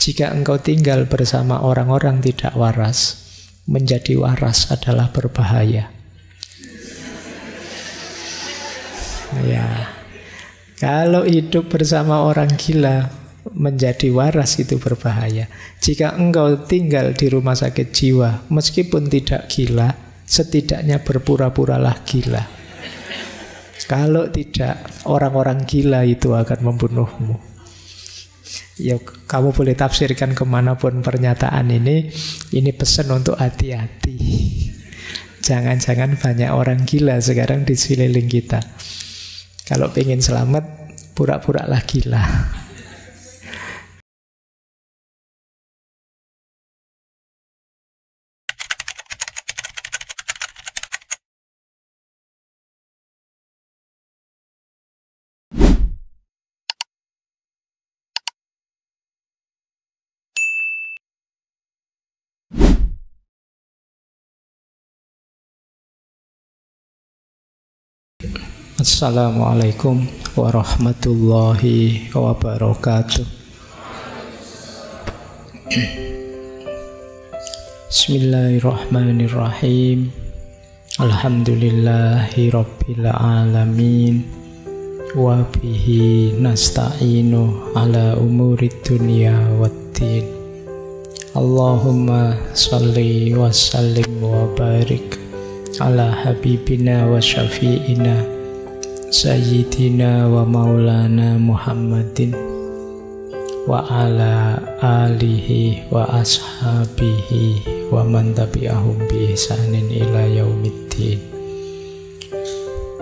Jika engkau tinggal bersama orang-orang tidak waras, menjadi waras adalah berbahaya. Ya, kalau hidup bersama orang gila, menjadi waras itu berbahaya. Jika engkau tinggal di rumah sakit jiwa, meskipun tidak gila, setidaknya berpura-puralah gila. Kalau tidak, orang-orang gila itu akan membunuhmu. Ya, kamu boleh tafsirkan kemanapun pernyataan ini. Ini pesan untuk hati-hati. Jangan-jangan banyak orang gila sekarang di sekeliling kita. Kalau pengen selamat, pura-puralah gila. Assalamualaikum warahmatullahi wabarakatuh. Bismillahirrahmanirrahim. Alhamdulillahi rabbil alamin. Wa bihi nasta'inu ala umurid dunya waddin. Allahumma salli wa sallim wa barik ala habibina wa syafi'ina Sayyidina wa maulana Muhammadin wa ala alihi wa ashabihi wa man tabi'ahum bi ihsanin ila yaumiddin.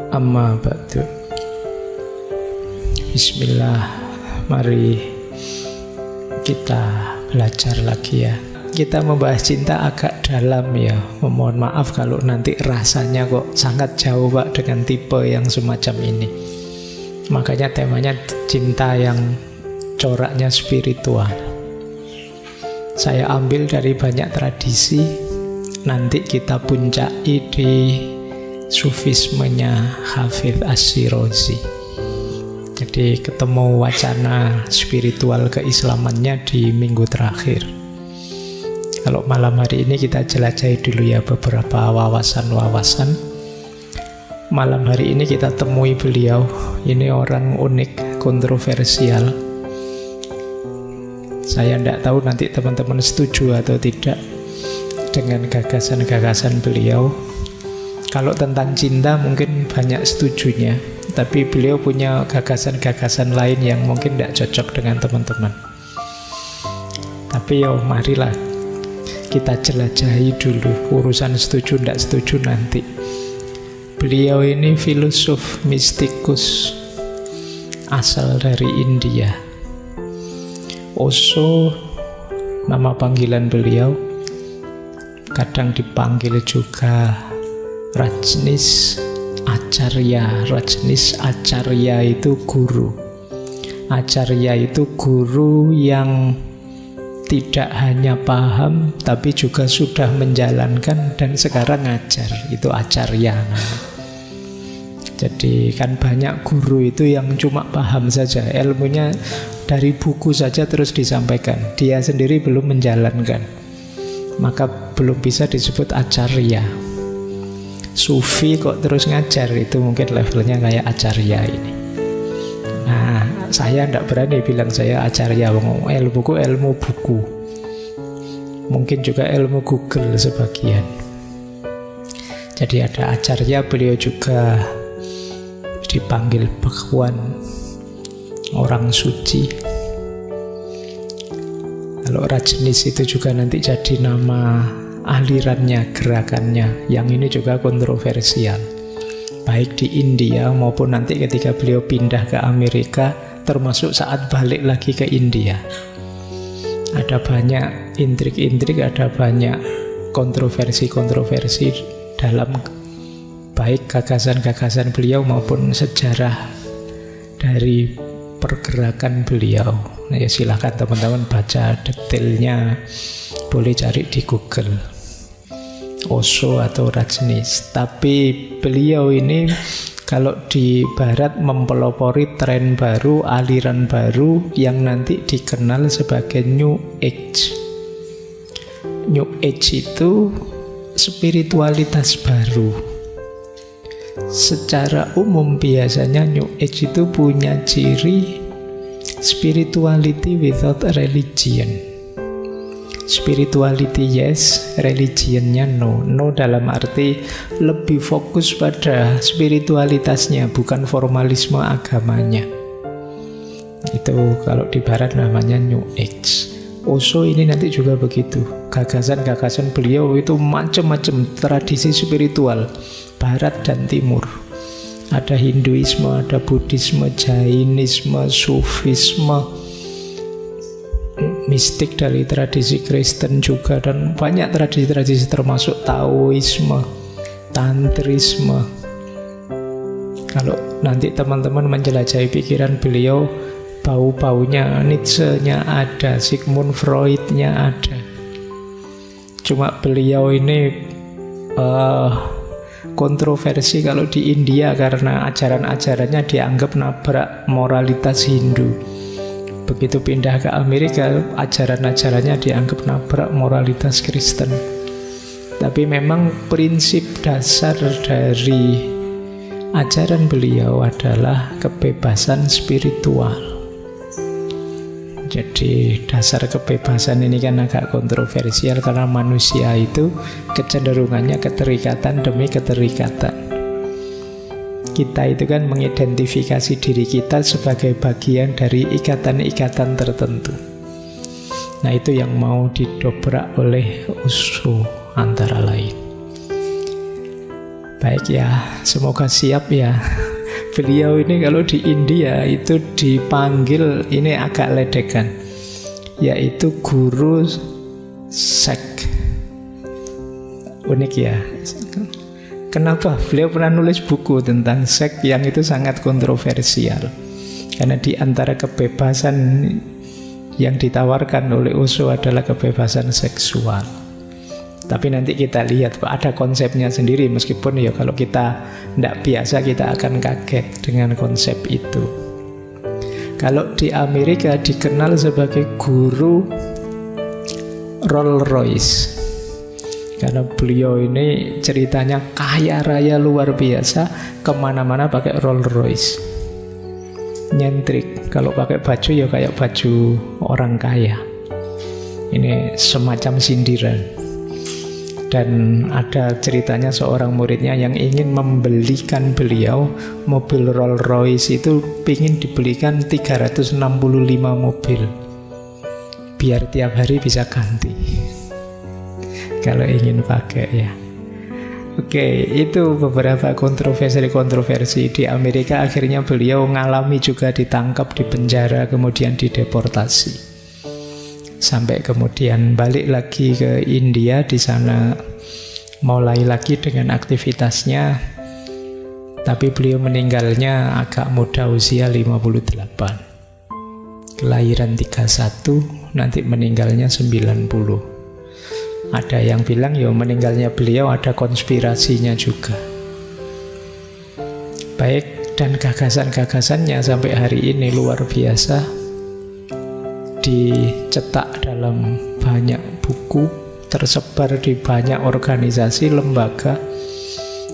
Amma ba'du. Bismillah, mari kita belajar lagi ya. Kita membahas cinta agak dalam ya. Mohon maaf kalau nanti rasanya kok sangat jauh Pak dengan tipe yang semacam ini. Makanya temanya cinta yang coraknya spiritual. Saya ambil dari banyak tradisi. Nanti kita puncai di sufismenya Hafidz Ash-Shirazi. Jadi ketemu wacana spiritual keislamannya di minggu terakhir. Kalau malam hari ini kita jelajahi dulu ya beberapa wawasan-wawasan. Malam hari ini kita temui beliau. Ini orang unik, kontroversial. Saya tidak tahu nanti teman-teman setuju atau tidak dengan gagasan-gagasan beliau. Kalau tentang cinta mungkin banyak setujunya, tapi beliau punya gagasan-gagasan lain yang mungkin tidak cocok dengan teman-teman. Tapi ya marilah kita jelajahi dulu, urusan setuju tidak setuju nanti. Beliau ini filosof mistikus asal dari India. Osho nama panggilan beliau. Kadang dipanggil juga Rajneesh Acharya. Rajneesh Acharya itu guru. Acharya itu guru yang tidak hanya paham, tapi juga sudah menjalankan dan sekarang ngajar. Itu acarya. Jadi kan banyak guru itu yang cuma paham saja, ilmunya dari buku saja terus disampaikan. Dia sendiri belum menjalankan, maka belum bisa disebut acarya. Sufi kok terus ngajar, itu mungkin levelnya kayak acarya ini. Nah, saya tidak berani bilang saya acarya. Ilmuku ilmu buku. Mungkin juga ilmu Google sebagian. Jadi ada acarya, beliau juga dipanggil Bhagwan, orang suci. Kalau Rajneesh itu juga nanti jadi nama alirannya, gerakannya. Yang ini juga kontroversial, baik di India maupun nanti ketika beliau pindah ke Amerika, termasuk saat balik lagi ke India. Ada banyak intrik-intrik, ada banyak kontroversi-kontroversi dalam baik gagasan-gagasan beliau maupun sejarah dari pergerakan beliau. Nah, ya silahkan teman-teman baca detailnya, boleh cari di Google. Osho atau Rajneesh. Tapi beliau ini Kalau di barat mempelopori tren baru, aliran baru yang nanti dikenal sebagai New Age. New Age itu spiritualitas baru. Secara umum biasanya New Age itu punya ciri spirituality without religion. Spirituality yes, religionnya no. No dalam arti lebih fokus pada spiritualitasnya, bukan formalisme agamanya. Itu kalau di barat namanya New Age. Osho ini nanti juga begitu. Gagasan-gagasan beliau itu macam-macam tradisi spiritual, barat dan timur. Ada Hinduisme, ada Buddhisme, Jainisme, Sufisme, mistik dari tradisi Kristen juga, dan banyak tradisi-tradisi termasuk Taoisme, Tantrisme. Kalau nanti teman-teman menjelajahi pikiran beliau, bau-baunya Nietzsche-nya ada, Sigmund Freud-nya ada. Cuma beliau ini kontroversi kalau di India karena ajaran-ajarannya dianggap nabrak moralitas Hindu. Begitu pindah ke Amerika, ajaran-ajarannya dianggap nabrak moralitas Kristen. Tapi memang prinsip dasar dari ajaran beliau adalah kebebasan spiritual. Jadi dasar kebebasan ini kan agak kontroversial karena manusia itu kecenderungannya keterikatan demi keterikatan. Kita itu kan mengidentifikasi diri kita sebagai bagian dari ikatan-ikatan tertentu. Nah, itu yang mau didobrak oleh Osho antara lain. Baik ya, semoga siap ya. Beliau ini kalau di India itu dipanggil, ini agak ledekan, yaitu guru sek. Unik ya. Kenapa? Beliau pernah nulis buku tentang seks yang itu sangat kontroversial. Karena di antara kebebasan yang ditawarkan oleh Osho adalah kebebasan seksual. Tapi nanti kita lihat, ada konsepnya sendiri. Meskipun ya kalau kita tidak biasa, kita akan kaget dengan konsep itu. Kalau di Amerika dikenal sebagai guru Rolls Royce. Karena beliau ini ceritanya kaya raya luar biasa, kemana-mana pakai Rolls Royce. Nyentrik, kalau pakai baju ya kayak baju orang kaya. Ini semacam sindiran. Dan ada ceritanya seorang muridnya yang ingin membelikan beliau mobil Rolls Royce itu, ingin dibelikan 365 mobil biar tiap hari bisa ganti kalau ingin pakai ya. Oke, itu beberapa kontroversi di Amerika. Akhirnya beliau ngalami juga ditangkap, dipenjara, kemudian dideportasi. Sampai kemudian balik lagi ke India, di sana mulai lagi dengan aktivitasnya. Tapi beliau meninggalnya agak muda, usia 58. Kelahiran 31, nanti meninggalnya 90. Ada yang bilang ya meninggalnya beliau ada konspirasinya juga. Baik, dan gagasan-gagasannya sampai hari ini luar biasa. Dicetak dalam banyak buku, tersebar di banyak organisasi, lembaga.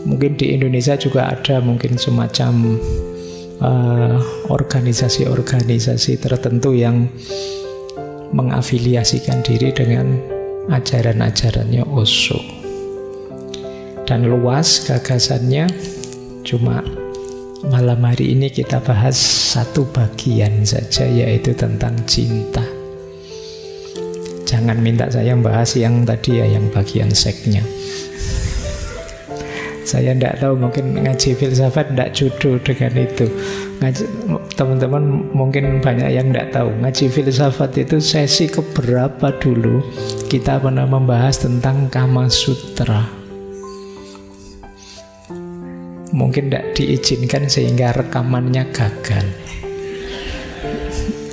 Mungkin di Indonesia juga ada mungkin semacam organisasi-organisasi tertentu yang mengafiliasikan diri dengan ajaran-ajarannya Osho. Dan luas gagasannya, cuma malam hari ini kita bahas satu bagian saja, yaitu tentang cinta. Jangan minta saya bahas yang tadi ya, yang bagian seksnya. Saya tidak tahu, mungkin ngaji filsafat tidak jodoh dengan itu. Teman-teman mungkin banyak yang tidak tahu, ngaji filsafat itu sesi keberapa dulu kita pernah membahas tentang Kama Sutra. Mungkin tidak diizinkan sehingga rekamannya gagal.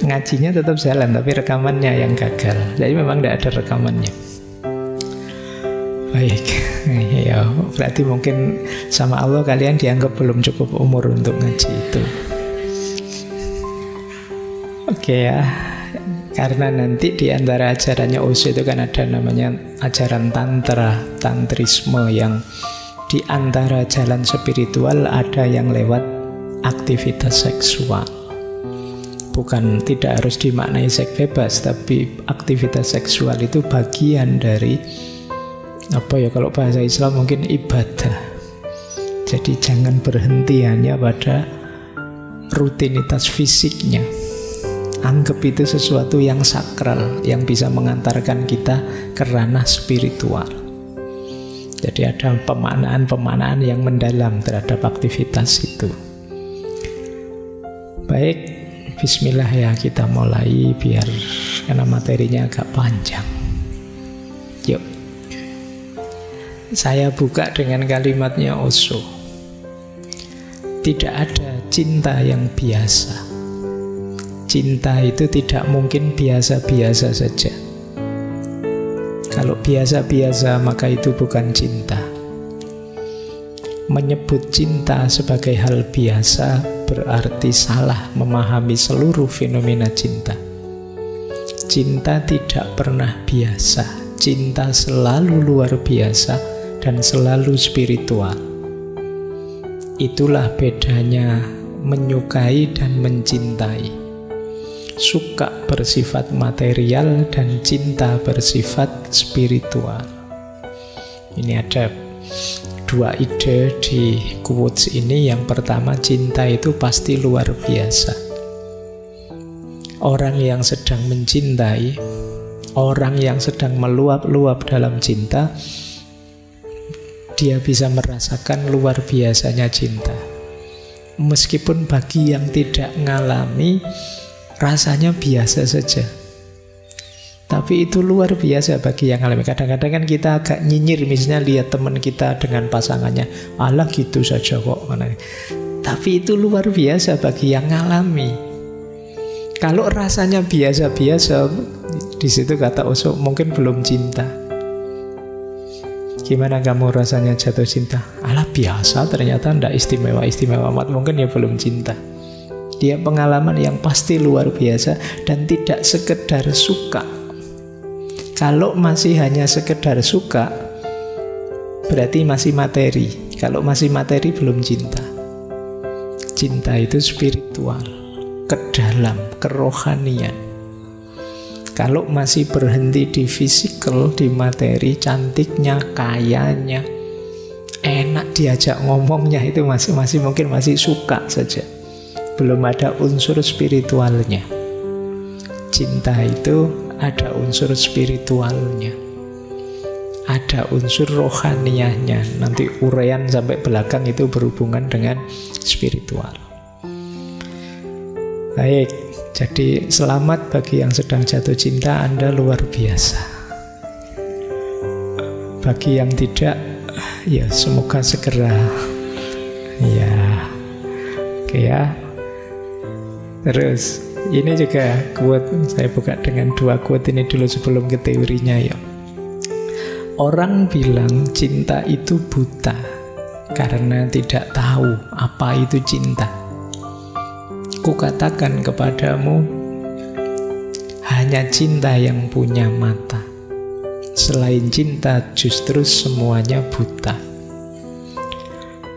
Ngajinya tetap jalan, tapi rekamannya yang gagal. Jadi memang tidak ada rekamannya. Baik, ya berarti mungkin sama Allah kalian dianggap belum cukup umur untuk ngaji itu. Oke ya, karena nanti di antara ajarannya Osho itu kan ada namanya ajaran tantra, tantrisme, yang di antara jalan spiritual ada yang lewat aktivitas seksual. Bukan tidak harus dimaknai seks bebas, tapi aktivitas seksual itu bagian dari apa ya, kalau bahasa Islam mungkin ibadah. Jadi jangan berhenti hanya pada rutinitas fisiknya. Anggap itu sesuatu yang sakral, yang bisa mengantarkan kita ke ranah spiritual. Jadi ada pemaknaan-pemaknaan yang mendalam terhadap aktivitas itu. Baik, bismillah ya, kita mulai biar karena materinya agak panjang. Yuk. Saya buka dengan kalimatnya Osho. Tidak ada cinta yang biasa. Cinta itu tidak mungkin biasa-biasa saja. Kalau biasa-biasa maka itu bukan cinta. Menyebut cinta sebagai hal biasa berarti salah memahami seluruh fenomena cinta. Cinta tidak pernah biasa. Cinta selalu luar biasa dan selalu spiritual. Itulah bedanya menyukai dan mencintai. Suka bersifat material dan cinta bersifat spiritual. Ini ada dua ide di quotes ini. Yang pertama, cinta itu pasti luar biasa. Orang yang sedang mencintai, orang yang sedang meluap-luap dalam cinta, dia bisa merasakan luar biasanya cinta. Meskipun bagi yang tidak ngalami, rasanya biasa saja. Tapi itu luar biasa bagi yang alami. Kadang-kadang kan kita agak nyinyir, misalnya lihat teman kita dengan pasangannya, alah gitu saja kok. Tapi itu luar biasa bagi yang ngalami. Kalau rasanya biasa-biasa, di situ kata Osho mungkin belum cinta. Gimana kamu rasanya jatuh cinta? Alah biasa, ternyata tidak istimewa-istimewa amat, mungkin ya belum cinta. Dia pengalaman yang pasti luar biasa dan tidak sekedar suka. Kalau masih hanya sekedar suka, berarti masih materi. Kalau masih materi belum cinta. Cinta itu spiritual, ke dalam, kerohanian. Kalau masih berhenti di fisikal, di materi, cantiknya, kayanya, enak diajak ngomongnya, itu masih mungkin masih suka saja. Belum ada unsur spiritualnya. Cinta itu ada unsur spiritualnya, ada unsur rohaniahnya. Nanti uraian sampai belakang itu berhubungan dengan spiritual. Baik, jadi selamat bagi yang sedang jatuh cinta, Anda luar biasa. Bagi yang tidak, ya semoga segera. Ya, oke ya. Terus ini juga quote, saya buka dengan dua quote ini dulu sebelum ke teorinya ya. Orang bilang cinta itu buta karena tidak tahu apa itu cinta. Kukatakan kepadamu, hanya cinta yang punya mata. Selain cinta justru semuanya buta.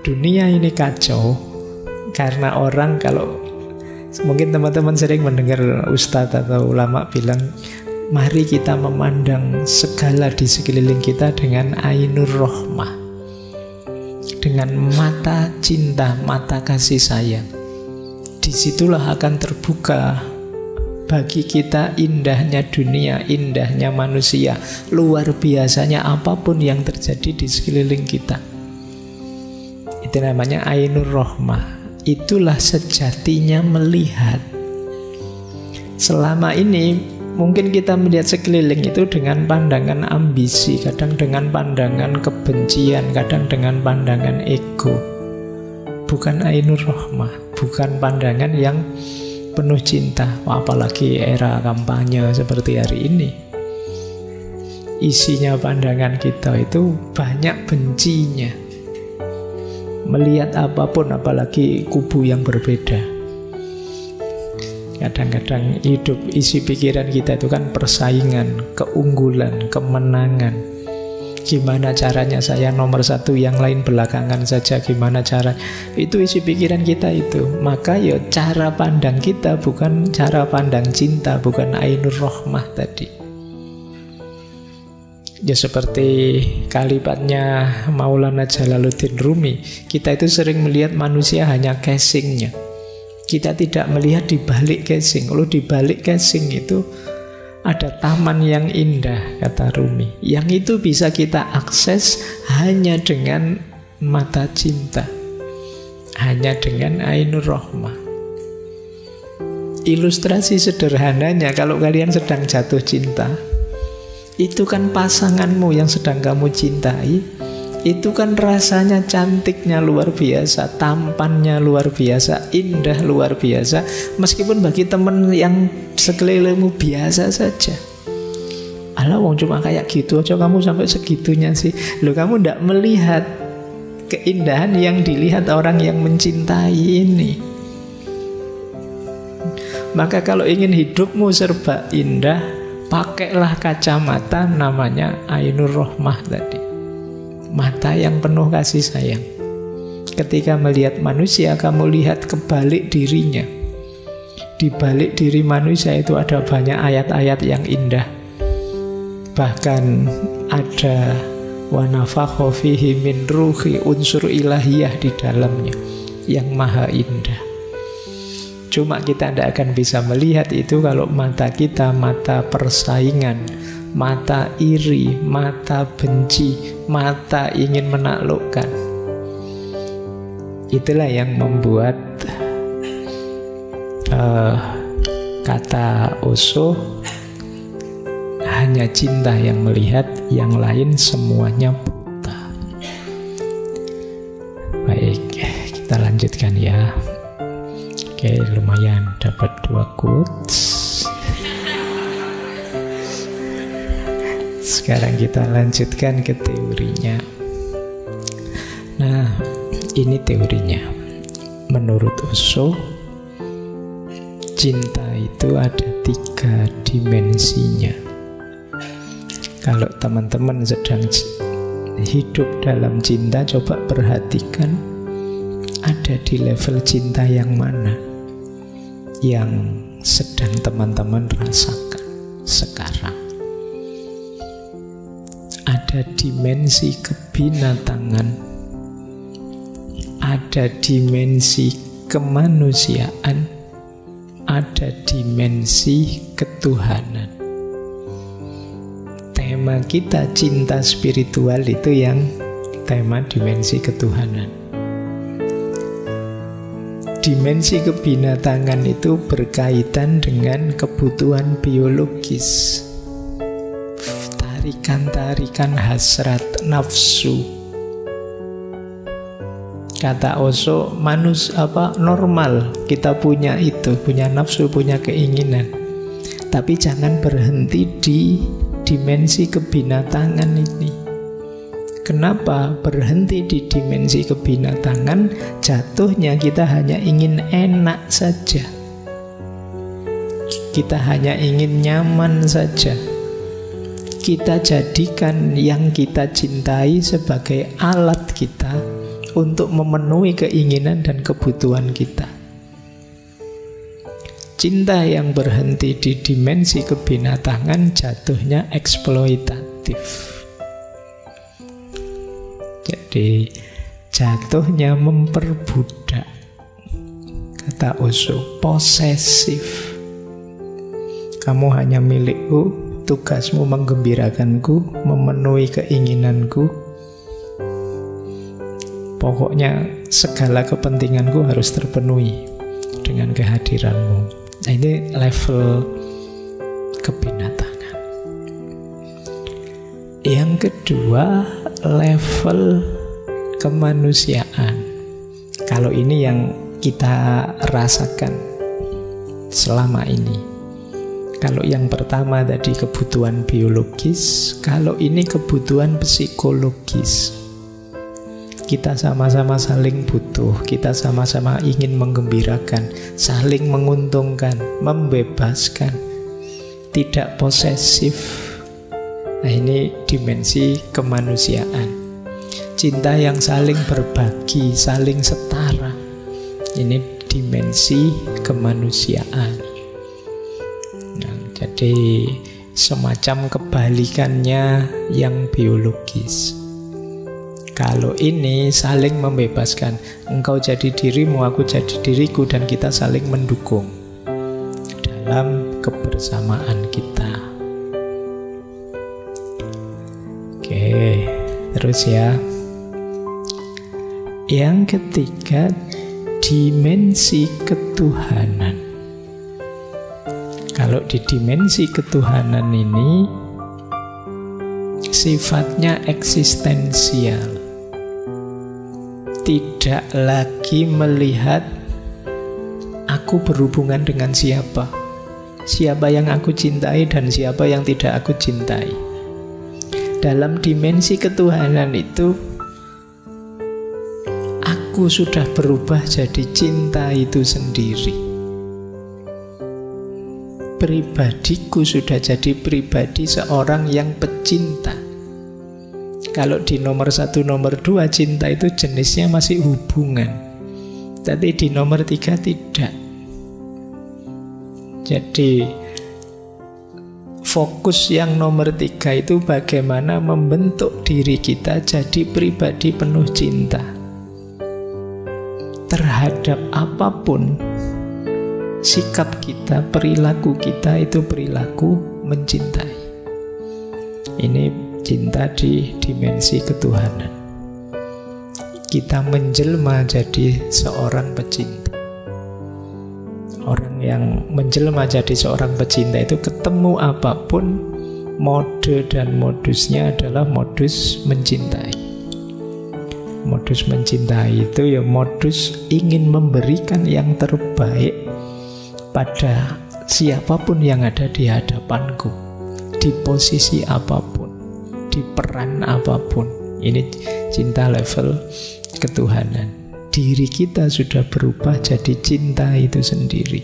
Dunia ini kacau karena orang, kalau mungkin teman-teman sering mendengar ustadz atau ulama bilang, mari kita memandang segala di sekeliling kita dengan ainur rohmah, dengan mata cinta, mata kasih sayang. Disitulah akan terbuka bagi kita indahnya dunia, indahnya manusia, luar biasanya apapun yang terjadi di sekeliling kita. Itu namanya ainur rohmah. Itulah sejatinya melihat. Selama ini mungkin kita melihat sekeliling itu dengan pandangan ambisi, kadang dengan pandangan kebencian, kadang dengan pandangan ego. Bukan ainur rohmah, bukan pandangan yang penuh cinta. Apalagi era kampanye seperti hari ini. isinya pandangan kita itu banyak bencinya. Melihat apapun, apalagi kubu yang berbeda. Kadang-kadang hidup, isi pikiran kita itu kan persaingan, keunggulan, kemenangan. Gimana caranya saya nomor satu, yang lain belakangan saja, gimana cara. Itu isi pikiran kita itu. Maka ya cara pandang kita bukan cara pandang cinta, bukan ainur rohmah tadi. Ya seperti kalimatnya Maulana Jalaluddin Rumi, kita itu sering melihat manusia hanya casingnya. Kita tidak melihat di balik casing. Kalau di balik casing itu ada taman yang indah, kata Rumi. Yang itu bisa kita akses hanya dengan mata cinta, hanya dengan ainur rohmah. Ilustrasi sederhananya, kalau kalian sedang jatuh cinta, itu kan pasanganmu yang sedang kamu cintai, itu kan rasanya cantiknya luar biasa, tampannya luar biasa, indah luar biasa. Meskipun bagi teman yang sekelilingmu biasa saja. Alah wong cuma kayak gitu aja kamu sampai segitunya sih. Loh, kamu tidak melihat keindahan yang dilihat orang yang mencintai ini. Maka kalau ingin hidupmu serba indah, pakailah kacamata namanya ainur rohmah tadi. Mata yang penuh kasih sayang. Ketika melihat manusia, kamu lihat kebalik dirinya. Di balik diri manusia itu ada banyak ayat-ayat yang indah. Bahkan ada wa nafakha fihi min ruhi, unsur ilahiyah di dalamnya yang maha indah. Cuma kita tidak akan bisa melihat itu kalau mata kita mata persaingan, mata iri, mata benci, mata ingin menaklukkan. Itulah yang membuat kata Osho, hanya cinta yang melihat, yang lain semuanya buta. Baik, kita lanjutkan ya. Oke, lumayan dapat 2 quotes. Sekarang kita lanjutkan ke teorinya. Nah, ini teorinya. Menurut Osho, cinta itu ada 3 dimensinya. Kalau teman-teman sedang hidup dalam cinta, coba perhatikan ada di level cinta yang mana yang sedang teman-teman rasakan sekarang. Ada dimensi kebinatangan, ada dimensi kemanusiaan, ada dimensi ketuhanan. Tema kita cinta spiritual itu yang tema dimensi ketuhanan. Dimensi kebinatangan itu berkaitan dengan kebutuhan biologis, tarikan-tarikan hasrat nafsu. Kata Osho, normal kita punya itu, punya nafsu, punya keinginan. Tapi jangan berhenti di dimensi kebinatangan ini. Kenapa berhenti di dimensi kebinatangan? Jatuhnya kita hanya ingin enak saja. Kita hanya ingin nyaman saja. Kita jadikan yang kita cintai sebagai alat kita untuk memenuhi keinginan dan kebutuhan kita. Cinta yang berhenti di dimensi kebinatangan jatuhnya eksploitatif. Jadi jatuhnya memperbudak. Kata Osho, posesif. Kamu hanya milikku, tugasmu menggembirakanku, memenuhi keinginanku. Pokoknya segala kepentinganku harus terpenuhi dengan kehadiranmu. Nah, ini level kebinatangan. Yang kedua, level kemanusiaan. Kalau ini yang kita rasakan selama ini. Kalau yang pertama tadi kebutuhan biologis, kalau ini kebutuhan psikologis. Kita sama-sama saling butuh, kita sama-sama ingin menggembirakan, saling menguntungkan, membebaskan, tidak posesif. Nah, ini dimensi kemanusiaan. Cinta yang saling berbagi, saling setara. Ini dimensi kemanusiaan. Nah, jadi semacam kebalikannya yang biologis. Kalau ini saling membebaskan, engkau jadi dirimu, aku jadi diriku, dan kita saling mendukung dalam kebersamaan kita. Oke, terus ya. Yang ketiga, dimensi ketuhanan. Kalau di dimensi ketuhanan ini sifatnya eksistensial. Tidak lagi melihat aku berhubungan dengan siapa, siapa yang aku cintai dan siapa yang tidak aku cintai. Dalam dimensi ketuhanan itu, aku sudah berubah jadi cinta itu sendiri. Pribadiku sudah jadi pribadi seorang yang pecinta. Kalau di nomor 1, nomor 2 cinta itu jenisnya masih hubungan. Tapi di nomor 3 tidak. Jadi fokus yang nomor 3 itu bagaimana membentuk diri kita jadi pribadi penuh cinta. Terhadap apapun, sikap kita, perilaku kita itu perilaku mencintai. Ini cinta di dimensi ketuhanan. Kita menjelma jadi seorang pecinta. Orang yang menjelma jadi seorang pecinta itu ketemu apapun, mode dan modusnya adalah modus mencintai. Modus mencintai itu ya modus ingin memberikan yang terbaik pada siapapun yang ada di hadapanku, di posisi apapun, di peran apapun. Ini cinta level ketuhanan. Diri kita sudah berubah jadi cinta itu sendiri.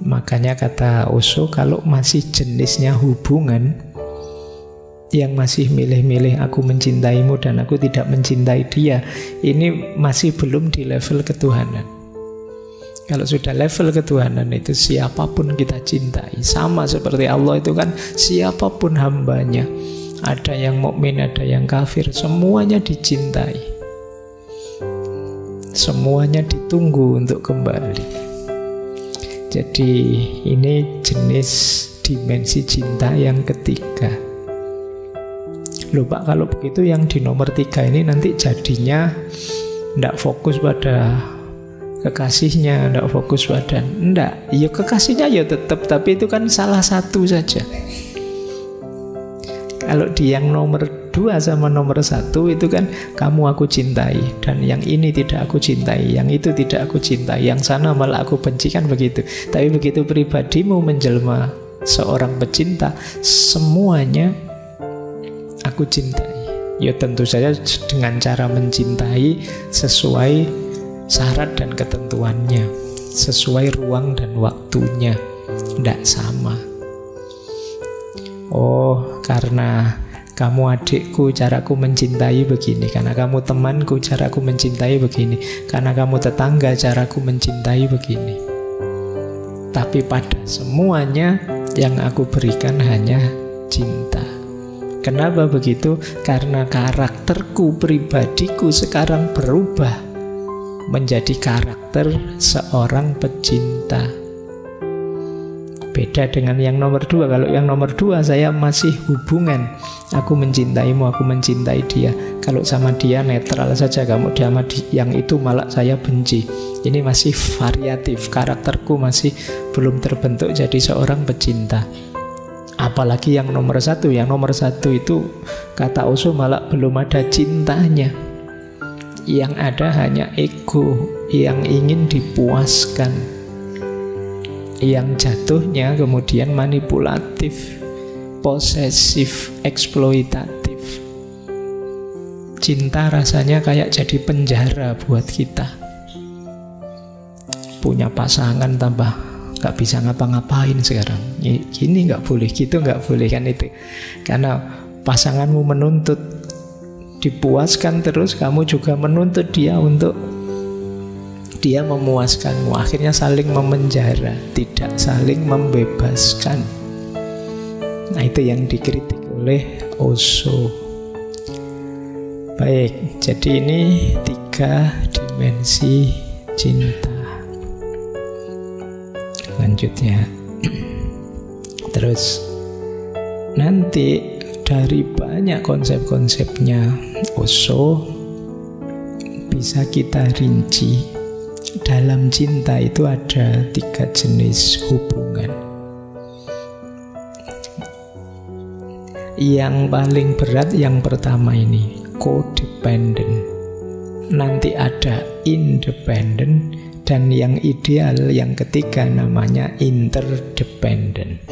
Makanya kata Osho, kalau masih jenisnya hubungan, yang masih milih-milih aku mencintaimu dan aku tidak mencintai dia, ini masih belum di level ketuhanan. Kalau sudah level ketuhanan itu siapapun kita cintai. Sama seperti Allah itu kan siapapun hambanya. Ada yang mukmin, ada yang kafir, semuanya dicintai. Semuanya ditunggu untuk kembali. Jadi ini jenis dimensi cinta yang ketiga. Loh Pak, kalau begitu yang di nomor 3 ini nanti jadinya tidak fokus pada kekasihnya, tidak fokus pada, enggak, ya kekasihnya ya tetap, tapi itu kan salah satu saja. Kalau di yang nomor 2 sama nomor 1 itu kan kamu aku cintai, dan yang ini tidak aku cintai, yang itu tidak aku cintai, yang sana malah aku benci, kan begitu. Tapi begitu pribadimu menjelma seorang pecinta, semuanya aku cintai. Ya tentu saja dengan cara mencintai sesuai syarat dan ketentuannya, sesuai ruang dan waktunya, tidak sama. Oh, karena kamu adikku, caraku mencintai begini. Karena kamu temanku, caraku mencintai begini. Karena kamu tetangga, caraku mencintai begini. Tapi pada semuanya yang aku berikan hanya cinta. Kenapa begitu? Karena karakterku, pribadiku sekarang berubah menjadi karakter seorang pecinta. Beda dengan yang nomor 2. Kalau yang nomor 2 saya masih hubungan, aku mencintaimu, aku mencintai dia. Kalau sama dia netral saja, kamu dia sama yang itu malah saya benci. Ini masih variatif, karakterku masih belum terbentuk jadi seorang pecinta. Apalagi yang nomor 1. Yang nomor 1 itu kata Osho malah belum ada cintanya. Yang ada hanya ego yang ingin dipuaskan. yang jatuhnya kemudian manipulatif, posesif, eksploitatif. Cinta rasanya kayak jadi penjara buat kita. Punya pasangan tambah gak bisa ngapa-ngapain sekarang. Gini gak boleh, gitu gak boleh, kan itu. Karena pasanganmu menuntut dipuaskan terus, kamu juga menuntut dia untuk dia memuaskanmu. Akhirnya saling memenjara, tidak saling membebaskan. Nah, itu yang dikritik oleh Osho. Baik, jadi ini 3 dimensi cinta. Lanjutnya, terus nanti dari banyak konsep-konsepnya Osho bisa kita rinci. Dalam cinta itu ada 3 jenis hubungan. Yang paling berat yang pertama ini, codependent. Nanti ada independent, dan yang ideal yang ketiga namanya interdependent.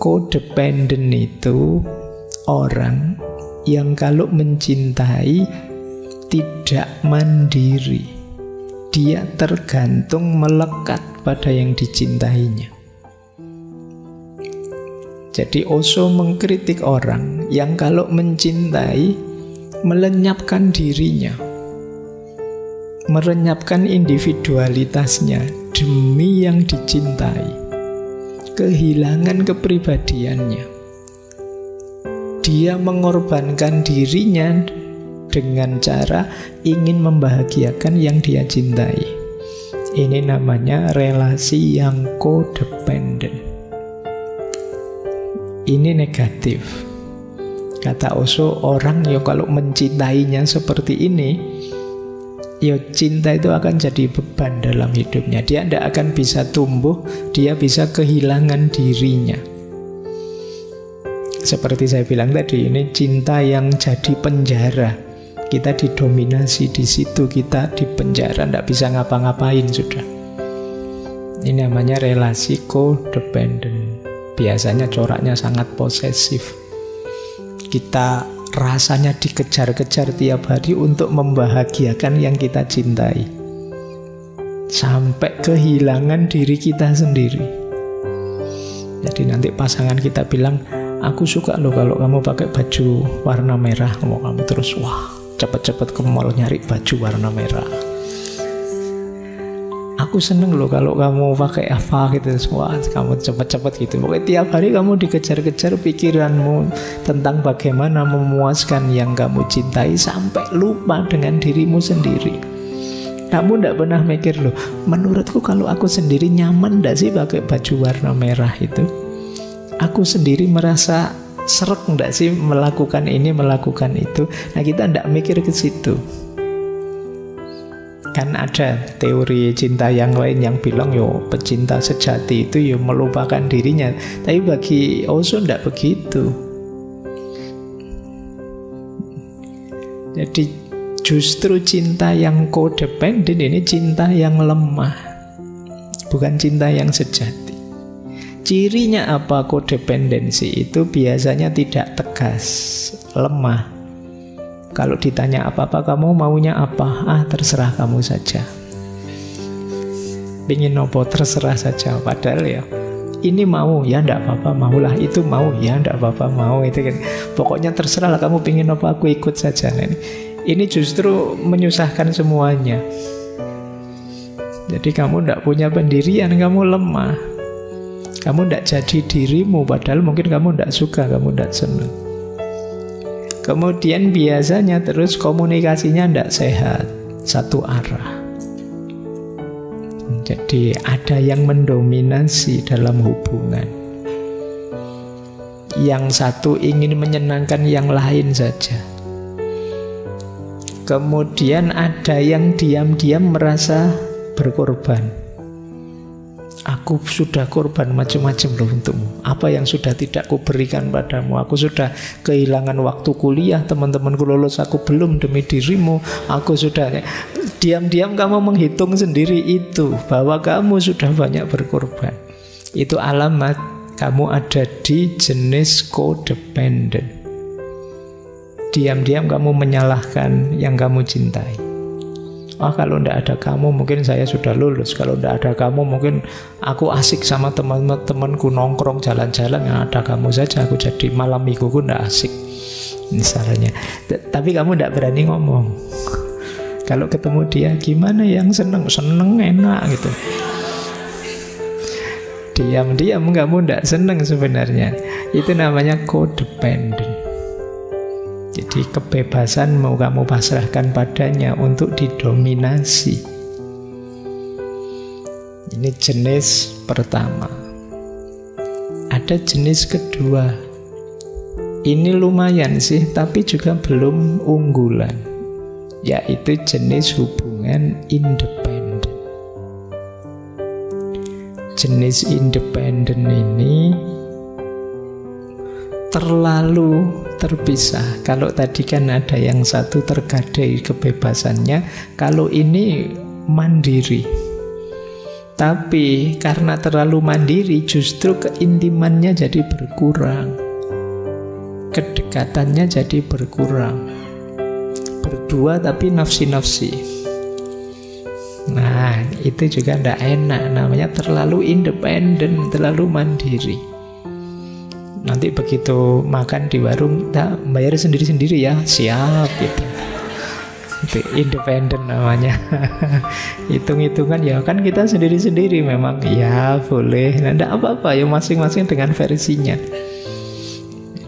Codependent itu orang yang kalau mencintai tidak mandiri. Dia tergantung, melekat pada yang dicintainya. Jadi Osho mengkritik orang yang kalau mencintai melenyapkan dirinya, merenyapkan individualitasnya demi yang dicintai, kehilangan kepribadiannya. Dia mengorbankan dirinya dengan cara ingin membahagiakan yang dia cintai. Ini namanya relasi yang codependent. Ini negatif. Kata Osho, orang yang kalau mencintainya seperti ini, ya cinta itu akan jadi beban dalam hidupnya. Dia tidak akan bisa tumbuh, dia bisa kehilangan dirinya. Seperti saya bilang tadi, ini cinta yang jadi penjara. Kita didominasi di situ, kita di penjara, tidak bisa ngapa-ngapain sudah. Ini namanya relasi codependent. Biasanya coraknya sangat posesif. Kita rasanya dikejar-kejar tiap hari untuk membahagiakan yang kita cintai, sampai kehilangan diri kita sendiri. Jadi nanti pasangan kita bilang, aku suka loh kalau kamu pakai baju warna merah. Kamu terus, wah, cepet-cepet ke mall nyari baju warna merah. Aku seneng loh kalau kamu pakai apa gitu. Wah, kamu cepet-cepet gitu. Pokoknya tiap hari kamu dikejar-kejar pikiranmu tentang bagaimana memuaskan yang kamu cintai, sampai lupa dengan dirimu sendiri. Kamu tidak pernah mikir loh, menurutku kalau aku sendiri nyaman tidak sih pakai baju warna merah itu? Aku sendiri merasa srek enggak sih melakukan ini, melakukan itu? Nah, kita enggak mikir ke situ. Kan ada teori cinta yang lain yang bilang, yo pecinta sejati itu yo melupakan dirinya. Tapi bagi Osho enggak begitu. Jadi justru cinta yang codependent ini cinta yang lemah, bukan cinta yang sejati. Cirinya apa kodependensi itu? Biasanya tidak tegas, lemah. Kalau ditanya apa-apa, kamu maunya apa? Ah, terserah kamu saja. Pingin apa? Terserah saja. Padahal ya, ini mau, ya ndak apa-apa, maulah. Itu mau, ya ndak apa-apa, mau. Itu kan. Pokoknya terserah lah, kamu pingin apa, aku ikut saja. Nah, ini justru menyusahkan semuanya. Jadi kamu ndak punya pendirian, kamu lemah. Kamu ndak jadi dirimu, padahal mungkin kamu ndak suka, kamu ndak senang. Kemudian biasanya terus komunikasinya tidak sehat, satu arah. Jadi ada yang mendominasi dalam hubungan. Yang satu ingin menyenangkan yang lain saja. Kemudian ada yang diam-diam merasa berkorban. Aku sudah korban macam-macam loh untukmu. Apa yang sudah tidak kuberikan padamu? Aku sudah kehilangan waktu kuliah, teman-temanku lulus, aku belum demi dirimu. Aku sudah... Diam-diam kamu menghitung sendiri itu, bahwa kamu sudah banyak berkorban. Itu alamat kamu ada di jenis codependent. Diam-diam kamu menyalahkan yang kamu cintai. Oh, kalau tidak ada kamu mungkin saya sudah lulus. Kalau tidak ada kamu mungkin aku asik sama teman-temanku nongkrong jalan-jalan. Yang ada kamu saja aku jadi malam mingguku tidak asik misalnya. Tapi kamu tidak berani ngomong. Kalau ketemu dia, gimana yang seneng? Seneng enak gitu. Diam-diam kamu tidak seneng sebenarnya. Itu namanya codependent. Jadi kebebasan mau kamu pasrahkan padanya untuk didominasi. Ini jenis pertama. Ada jenis kedua. Ini lumayan sih, tapi juga belum unggulan. Yaitu jenis hubungan independen. Jenis independen ini terlalu terpisah. Kalau tadi kan ada yang satu tergadai kebebasannya, kalau ini mandiri. Tapi karena terlalu mandiri, justru keintimannya jadi berkurang, kedekatannya jadi berkurang. Berdua tapi nafsi-nafsi. Nah, itu juga tidak enak. Namanya terlalu independen, terlalu mandiri. Nanti begitu makan di warung, tak bayar sendiri-sendiri ya, siap gitu. Itu independen namanya. Hitung-hitungan ya kan kita sendiri-sendiri memang, ya boleh. Nah, tidak apa-apa ya, masing-masing dengan versinya.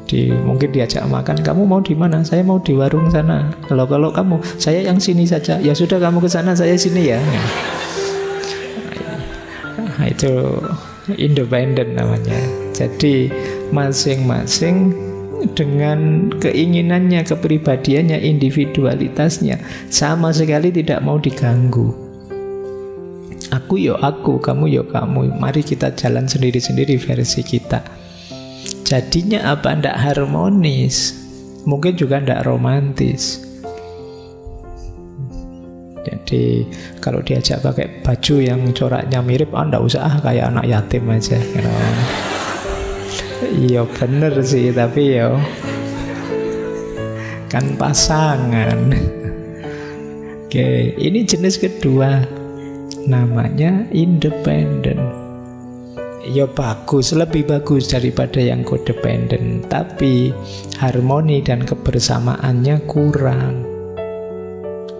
Jadi mungkin diajak makan, kamu mau di mana? Saya mau di warung sana. Kalau kamu, saya yang sini saja. Ya sudah kamu ke sana, saya sini ya. Nah, itu independen namanya. Jadi masing-masing dengan keinginannya, kepribadiannya, individualitasnya, sama sekali tidak mau diganggu. Aku yo aku, kamu yo kamu. Mari kita jalan sendiri-sendiri versi kita. Jadinya apa? Tidak harmonis. Mungkin juga tidak romantis. Jadi kalau diajak pakai baju yang coraknya mirip, tidak usah kayak anak yatim aja. Iya bener sih, tapi yo kan pasangan. Oke, ini jenis kedua, namanya independen. Ya bagus, lebih bagus daripada yang codependent, tapi harmoni dan kebersamaannya kurang.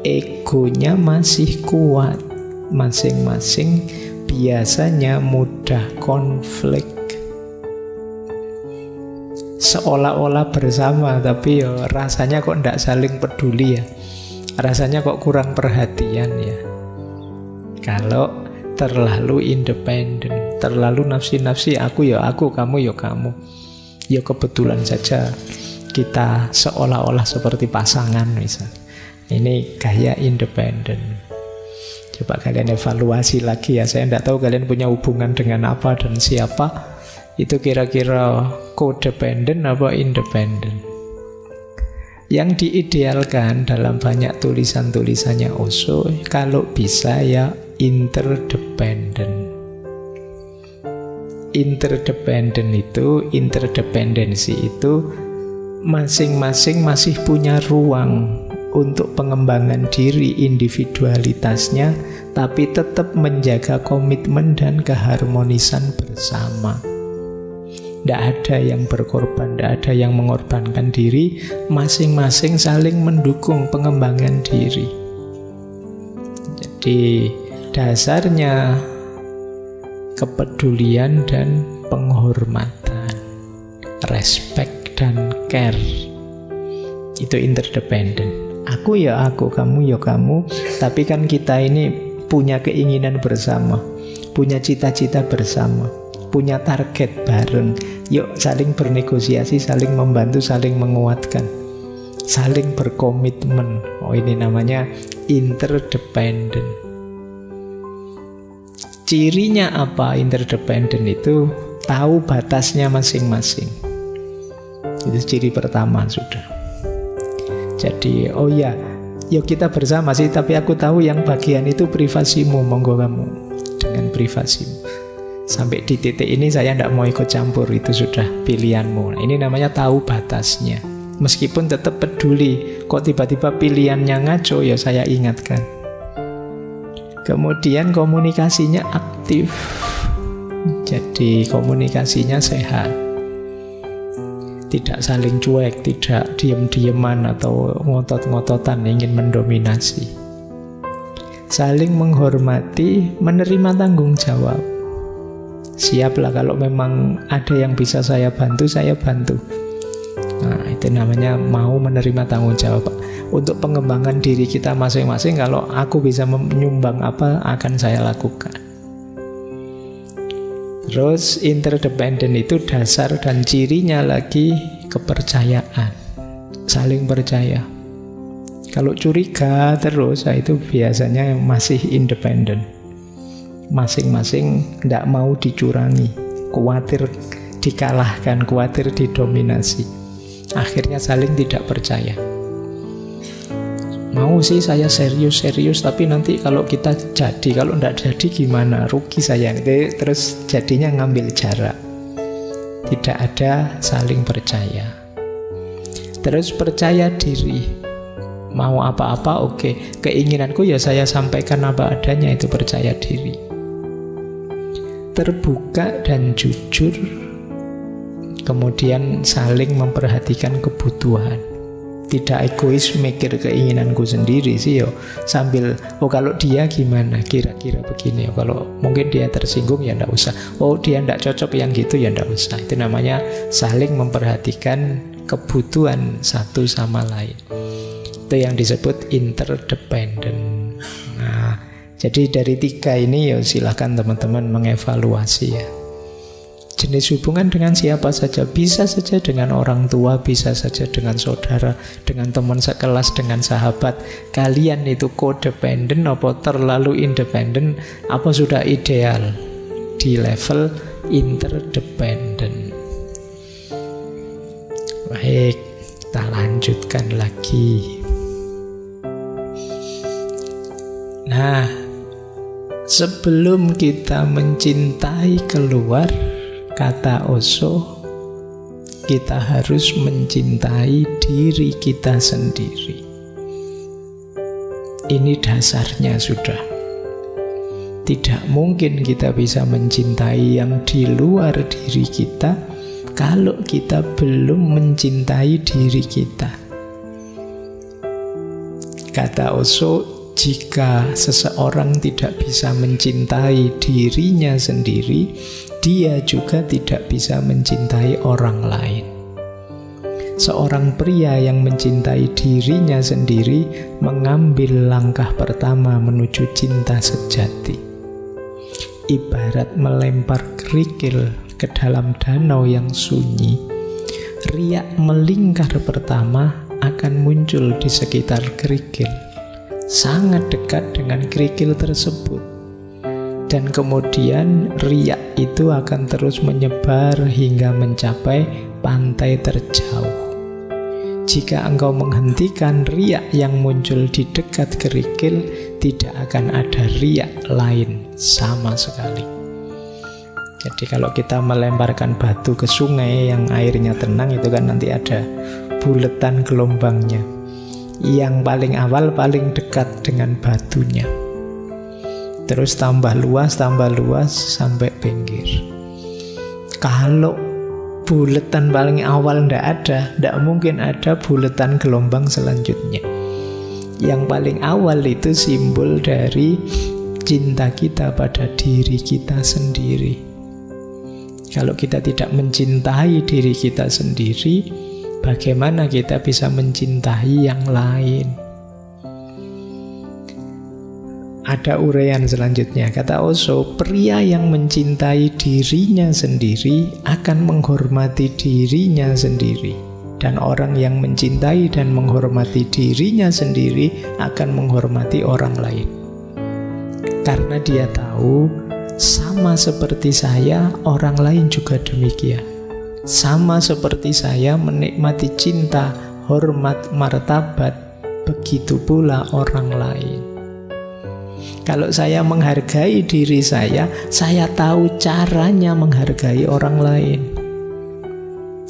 Egonya masih kuat, masing-masing biasanya mudah konflik. Seolah-olah bersama, tapi ya rasanya kok tidak saling peduli ya. Rasanya kok kurang perhatian ya. Kalau terlalu independen, terlalu nafsi-nafsi, aku ya aku, kamu ya kamu. Ya kebetulan saja kita seolah-olah seperti pasangan misalnya. Ini gaya independen. Coba kalian evaluasi lagi ya. Saya tidak tahu kalian punya hubungan dengan apa dan siapa. Itu kira-kira codependent apa independen? Yang diidealkan dalam banyak tulisan-tulisannya Osho, kalau bisa ya interdependent. Interdependent itu, interdependensi itu masing-masing masih punya ruang untuk pengembangan diri individualitasnya, tapi tetap menjaga komitmen dan keharmonisan bersama. Tidak ada yang berkorban, tidak ada yang mengorbankan diri, masing-masing saling mendukung pengembangan diri. Jadi dasarnya kepedulian dan penghormatan, respect dan care. Itu interdependent. Aku ya aku, kamu ya kamu, tapi kan kita ini punya keinginan bersama, punya cita-cita bersama, punya target bareng. Yuk saling bernegosiasi, saling membantu, saling menguatkan, saling berkomitmen. Oh, ini namanya interdependent. Cirinya apa interdependent itu? Tahu batasnya masing-masing. Itu ciri pertama sudah. Jadi, oh ya, yuk kita bersama sih, tapi aku tahu yang bagian itu privasimu, monggo kamu dengan privasimu. Sampai di titik ini saya tidak mau ikut campur, itu sudah pilihanmu. Nah, ini namanya tahu batasnya. Meskipun tetap peduli, kok tiba-tiba pilihannya ngaco, ya saya ingatkan. Kemudian komunikasinya aktif. Jadi komunikasinya sehat. Tidak saling cuek, tidak diem-dieman atau ngotot-ngototan ingin mendominasi. Saling menghormati, menerima tanggung jawab. Siaplah kalau memang ada yang bisa saya bantu, saya bantu. Nah, itu namanya mau menerima tanggung jawab. Untuk pengembangan diri kita masing-masing, kalau aku bisa menyumbang apa, akan saya lakukan. Terus interdependent itu dasar dan cirinya lagi kepercayaan. Saling percaya. Kalau curiga terus, itu biasanya masih independen. Masing-masing tidak mau dicurangi, khawatir dikalahkan, khawatir didominasi. Akhirnya saling tidak percaya. Mau sih saya serius-serius, tapi nanti kalau kita jadi, kalau tidak jadi gimana? Rugi saya. Terus jadinya ngambil jarak. Tidak ada saling percaya. Terus percaya diri. Mau apa-apa, oke. Keinginanku ya saya sampaikan apa adanya, itu percaya diri. Terbuka dan jujur. Kemudian saling memperhatikan kebutuhan. Tidak egois mikir keinginanku sendiri sih yo. Sambil, oh kalau dia gimana, kira-kira begini. Kalau mungkin dia tersinggung ya ndak usah. Oh dia ndak cocok yang gitu ya ndak usah. Itu namanya saling memperhatikan kebutuhan satu sama lain. Itu yang disebut interdependent. Nah, jadi dari 3 ini ya silahkan teman-teman mengevaluasi ya. Jenis hubungan dengan siapa saja, bisa saja dengan orang tua, bisa saja dengan saudara, dengan teman sekelas, dengan sahabat. Kalian itu codependent apa terlalu independen, apa sudah ideal di level interdependent. Baik, kita lanjutkan lagi. Nah, sebelum kita mencintai keluar, kata Osho, kita harus mencintai diri kita sendiri. Ini dasarnya sudah. Tidak mungkin kita bisa mencintai yang di luar diri kita kalau kita belum mencintai diri kita. Kata Osho, jika seseorang tidak bisa mencintai dirinya sendiri, dia juga tidak bisa mencintai orang lain. Seorang pria yang mencintai dirinya sendiri mengambil langkah pertama menuju cinta sejati. Ibarat melempar kerikil ke dalam danau yang sunyi, riak melingkar pertama akan muncul di sekitar kerikil, sangat dekat dengan kerikil tersebut. Dan kemudian riak itu akan terus menyebar hingga mencapai pantai terjauh. Jika engkau menghentikan riak yang muncul di dekat kerikil, tidak akan ada riak lain sama sekali. Jadi kalau kita melemparkan batu ke sungai yang airnya tenang, itu kan nanti ada buletan gelombangnya. Yang paling awal paling dekat dengan batunya. Terus tambah luas sampai pinggir. Kalau buletan paling awal tidak mungkin ada buletan gelombang selanjutnya. Yang paling awal itu simbol dari cinta kita pada diri kita sendiri. Kalau kita tidak mencintai diri kita sendiri, bagaimana kita bisa mencintai yang lain? Ada uraian selanjutnya, kata Osho, pria yang mencintai dirinya sendiri akan menghormati dirinya sendiri. Dan orang yang mencintai dan menghormati dirinya sendiri akan menghormati orang lain. Karena dia tahu sama seperti saya, orang lain juga demikian. Sama seperti saya menikmati cinta, hormat, martabat, begitu pula orang lain. Kalau saya menghargai diri saya tahu caranya menghargai orang lain.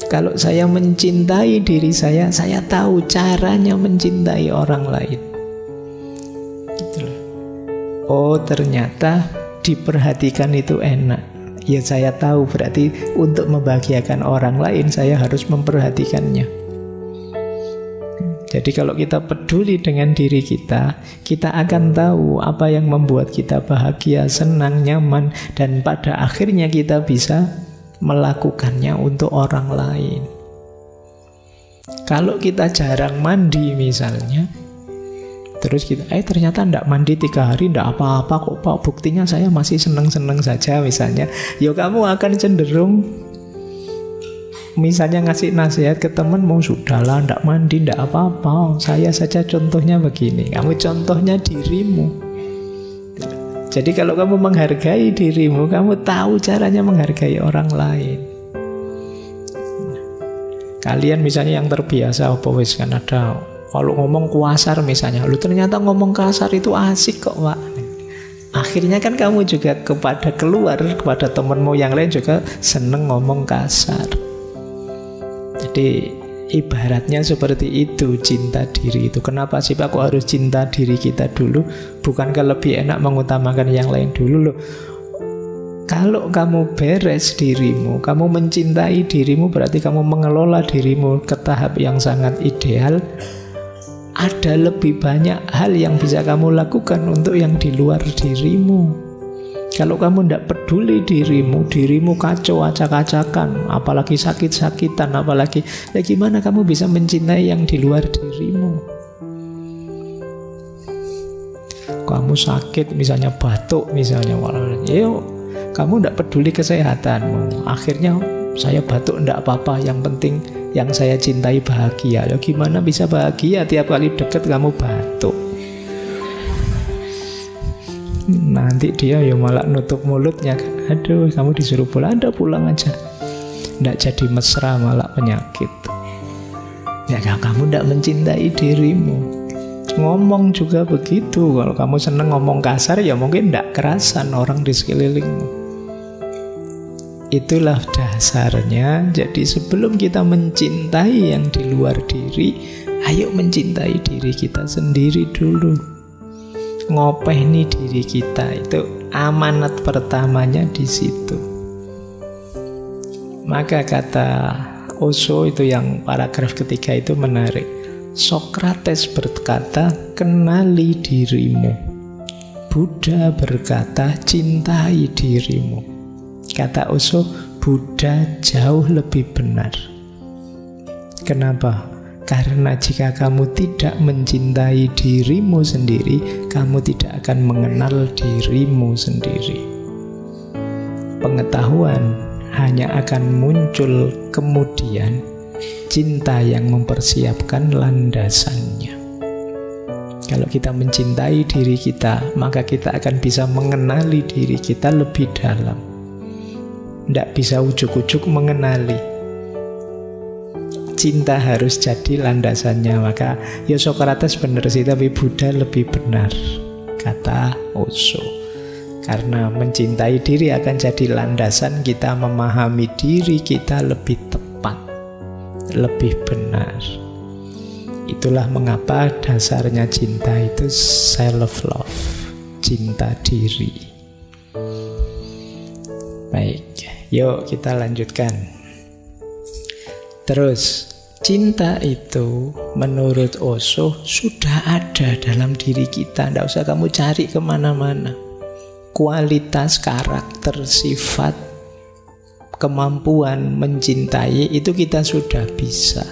Kalau saya mencintai diri saya tahu caranya mencintai orang lain. Gitu. Oh, ternyata diperhatikan itu enak. Ya saya tahu berarti untuk membahagiakan orang lain saya harus memperhatikannya. Jadi kalau kita peduli dengan diri kita akan tahu apa yang membuat kita bahagia, senang, nyaman, dan pada akhirnya kita bisa melakukannya untuk orang lain. Kalau kita jarang mandi misalnya, terus kita ternyata tidak mandi 3 hari tidak apa-apa kok Pak, buktinya saya masih seneng-seneng saja misalnya, ya kamu akan cenderung misalnya ngasih nasihat ke teman, mau sudahlah tidak mandi tidak apa-apa, saya saja contohnya begini. Kamu contohnya dirimu. Jadi kalau kamu menghargai dirimu, kamu tahu caranya menghargai orang lain. Kalian misalnya yang terbiasa wis kan ada kalau ngomong kasar misalnya, lu ternyata ngomong kasar itu asik kok Pak. Akhirnya kan kamu juga kepada temanmu yang lain juga seneng ngomong kasar. Jadi ibaratnya seperti itu cinta diri itu. Kenapa sih Pak kok harus cinta diri kita dulu? Bukankah lebih enak mengutamakan yang lain dulu loh? Kalau kamu beres dirimu, kamu mencintai dirimu, berarti kamu mengelola dirimu ke tahap yang sangat ideal. Ada lebih banyak hal yang bisa kamu lakukan untuk yang di luar dirimu. Kalau kamu tidak peduli dirimu kacau acak-acakan, apalagi sakit-sakitan, apalagi gimana kamu bisa mencintai yang di luar dirimu? Kamu sakit misalnya batuk misalnya, kamu tidak peduli kesehatanmu. Akhirnya saya batuk tidak apa-apa, yang penting yang saya cintai bahagia. Gimana bisa bahagia tiap kali deket kamu batuk? Nanti dia ya malah nutup mulutnya kan. Aduh, kamu disuruh pulang, pulang aja. Tidak jadi mesra, malah penyakit. Ya kamu tidak mencintai dirimu. Ngomong juga begitu. Kalau kamu seneng ngomong kasar, ya mungkin tidak kerasan orang di sekelilingmu. Itulah dasarnya. Jadi sebelum kita mencintai yang di luar diri, ayo mencintai diri kita sendiri dulu. Ngopeni diri kita, itu amanat pertamanya di situ. Maka kata Osho itu yang paragraf ketiga itu menarik. Sokrates berkata, kenali dirimu. Buddha berkata, cintai dirimu. Kata Osho, Buddha jauh lebih benar. Kenapa? Karena jika kamu tidak mencintai dirimu sendiri, kamu tidak akan mengenal dirimu sendiri. Pengetahuan hanya akan muncul kemudian, cinta yang mempersiapkan landasannya. Kalau kita mencintai diri kita, maka kita akan bisa mengenali diri kita lebih dalam. Tidak bisa ujuk-ujuk mengenali. Cinta harus jadi landasannya. Maka ya Sokrates benar sih, tapi Buddha lebih benar, kata Osho. Karena mencintai diri akan jadi landasan kita memahami diri kita lebih tepat, lebih benar. Itulah mengapa dasarnya cinta itu self-love, cinta diri. Baik, yuk kita lanjutkan. Terus, cinta itu menurut Osho sudah ada dalam diri kita. Tidak usah kamu cari kemana-mana. Kualitas, karakter, sifat, kemampuan mencintai itu kita sudah bisa.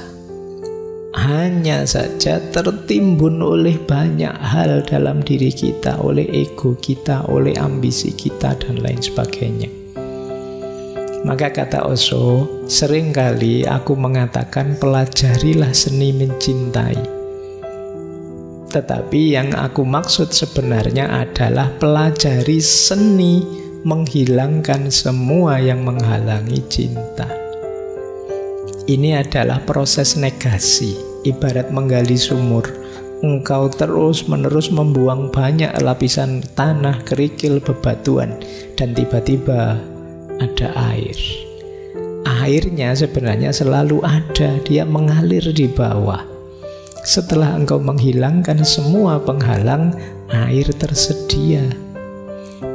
Hanya saja tertimbun oleh banyak hal dalam diri kita, oleh ego kita, oleh ambisi kita, dan lain sebagainya. Maka kata Osho, seringkali aku mengatakan pelajarilah seni mencintai. Tetapi yang aku maksud sebenarnya adalah pelajari seni menghilangkan semua yang menghalangi cinta. Ini adalah proses negasi, ibarat menggali sumur. Engkau terus-menerus membuang banyak lapisan tanah, kerikil, bebatuan, dan tiba-tiba ada air. Airnya sebenarnya selalu ada, dia mengalir di bawah. Setelah engkau menghilangkan semua penghalang, air tersedia.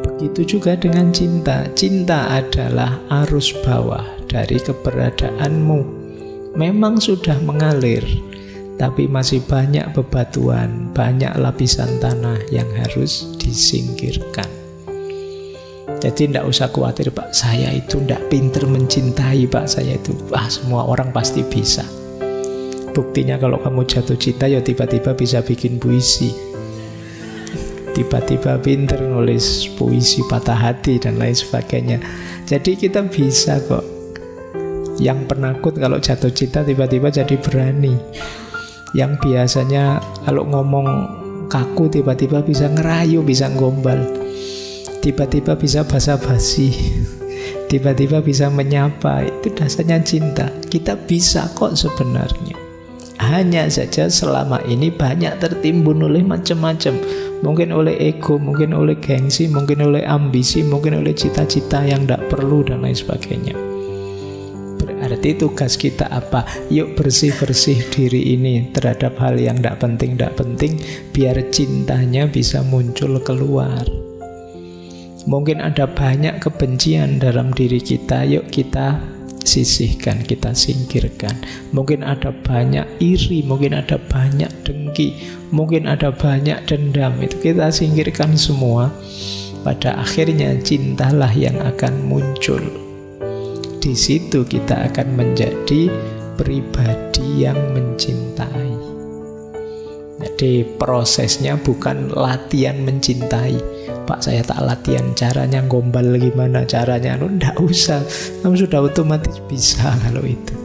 Begitu juga dengan cinta. Cinta adalah arus bawah dari keberadaanmu. Memang sudah mengalir, tapi masih banyak bebatuan, banyak lapisan tanah yang harus disingkirkan. Jadi tidak usah khawatir, Pak, saya itu tidak pinter mencintai, Pak, saya itu semua orang pasti bisa. Buktinya kalau kamu jatuh cinta, ya tiba-tiba bisa bikin puisi, tiba-tiba pinter nulis puisi patah hati dan lain sebagainya. Jadi kita bisa kok. Yang penakut kalau jatuh cinta tiba-tiba jadi berani. Yang biasanya kalau ngomong kaku tiba-tiba bisa ngerayu, bisa gombal. Tiba-tiba bisa basa-basi, tiba-tiba bisa menyapa. Itu dasarnya cinta. Kita bisa kok sebenarnya. Hanya saja selama ini banyak tertimbun oleh macam-macam. Mungkin oleh ego, mungkin oleh gengsi, mungkin oleh ambisi, mungkin oleh cita-cita yang tidak perlu dan lain sebagainya. Berarti tugas kita apa? Yuk bersih-bersih diri ini terhadap hal yang tidak penting, biar cintanya bisa muncul keluar. Mungkin ada banyak kebencian dalam diri kita, yuk kita sisihkan, kita singkirkan. Mungkin ada banyak iri, mungkin ada banyak dengki, mungkin ada banyak dendam. Itu kita singkirkan semua. Pada akhirnya cintalah yang akan muncul. Di situ kita akan menjadi pribadi yang mencintai. Jadi prosesnya bukan latihan mencintai. Pak, saya tak latihan caranya gombal gimana caranya. Nggak usah, kamu sudah otomatis bisa kalau itu.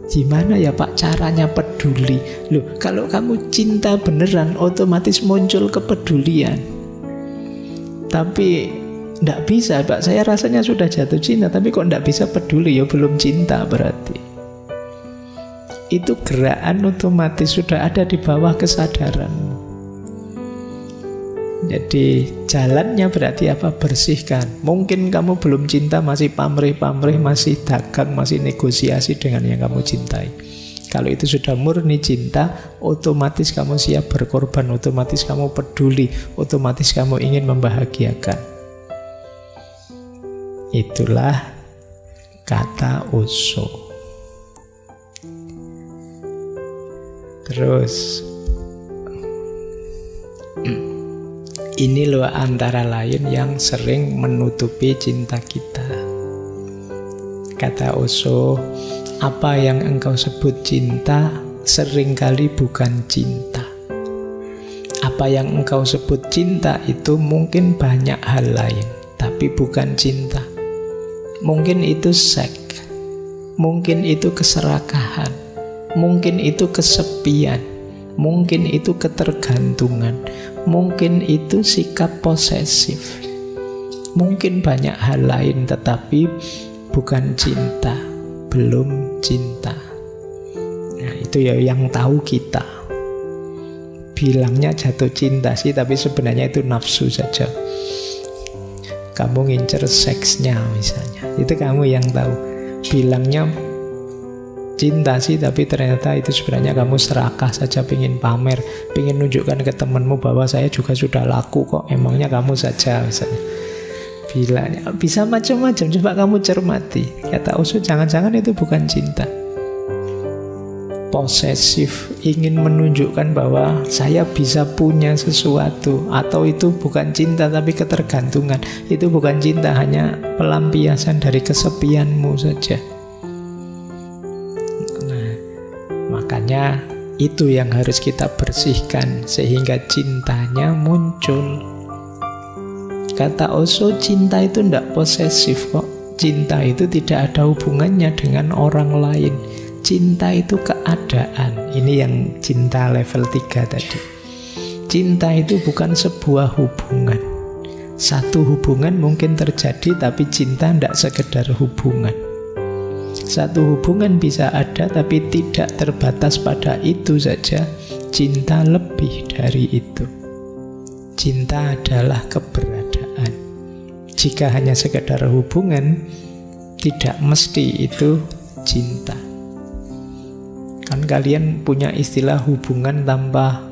Gimana ya Pak caranya peduli? Loh, kalau kamu cinta beneran otomatis muncul kepedulian. Tapi nggak bisa, Pak, saya rasanya sudah jatuh cinta tapi kok nggak bisa peduli, ya belum cinta berarti. Itu gerakan otomatis sudah ada di bawah kesadaranmu. Jadi jalannya berarti apa? Bersihkan. Mungkin kamu belum cinta, masih pamrih-pamrih, masih dagang, masih negosiasi dengan yang kamu cintai. Kalau itu sudah murni cinta, otomatis kamu siap berkorban, otomatis kamu peduli, otomatis kamu ingin membahagiakan. Itulah kata Osho. Terus ini loh antara lain yang sering menutupi cinta kita. Kata Osho, apa yang engkau sebut cinta seringkali bukan cinta. Apa yang engkau sebut cinta itu mungkin banyak hal lain, tapi bukan cinta. Mungkin itu seks, mungkin itu keserakahan, mungkin itu kesepian, mungkin itu ketergantungan, mungkin itu sikap posesif, mungkin banyak hal lain, tetapi bukan cinta, belum cinta. Nah, itu ya yang tahu kita. Bilangnya jatuh cinta sih, tapi sebenarnya itu nafsu saja. Kamu ngincer seksnya misalnya, itu kamu yang tahu. Bilangnya cinta sih, tapi ternyata itu sebenarnya kamu serakah saja, pingin pamer, pingin nunjukkan ke temanmu bahwa saya juga sudah laku kok, emangnya kamu saja misalnya. Bilangnya bisa macam-macam, coba kamu cermati. Kata Osho, jangan-jangan itu bukan cinta. Posesif, ingin menunjukkan bahwa saya bisa punya sesuatu, atau itu bukan cinta tapi ketergantungan. Itu bukan cinta, hanya pelampiasan dari kesepianmu saja. Nah, makanya itu yang harus kita bersihkan sehingga cintanya muncul. Kata Osho, cinta itu tidak posesif kok. Cinta itu tidak ada hubungannya dengan orang lain. Cinta itu keadaan. Ini yang cinta level 3 tadi. Cinta itu bukan sebuah hubungan. Satu hubungan mungkin terjadi, tapi cinta tidak sekedar hubungan. Satu hubungan bisa ada, tapi tidak terbatas pada itu saja. Cinta lebih dari itu. Cinta adalah keberadaan. Jika hanya sekedar hubungan, tidak mesti itu cinta. Kan kalian punya istilah hubungan tanpa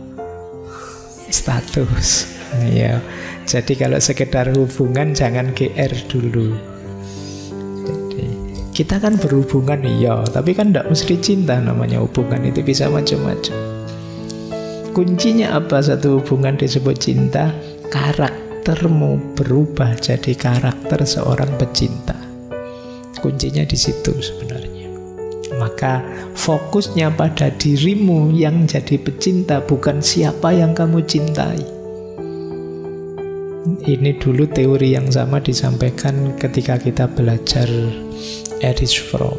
status. Ya. Jadi kalau sekedar hubungan jangan GR dulu. Jadi, kita kan berhubungan iya, tapi kan tidak mesti cinta namanya hubungan, itu bisa macam-macam. Kuncinya apa satu hubungan disebut cinta? Karaktermu berubah jadi karakter seorang pecinta. Kuncinya di situ sebenarnya. Maka fokusnya pada dirimu yang jadi pecinta, bukan siapa yang kamu cintai. Ini dulu teori yang sama disampaikan ketika kita belajar Erich Fromm.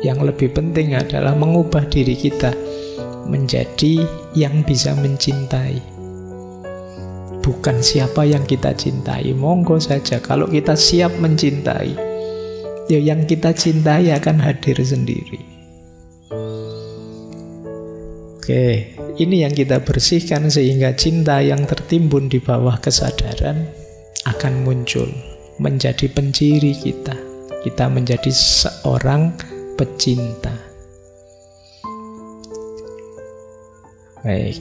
Yang lebih penting adalah mengubah diri kita menjadi yang bisa mencintai, bukan siapa yang kita cintai. Monggo saja, kalau kita siap mencintai, ya yang kita cintai akan hadir sendiri. Oke, ini yang kita bersihkan sehingga cinta yang tertimbun di bawah kesadaran akan muncul menjadi penciri kita. Kita menjadi seorang pecinta. Baik,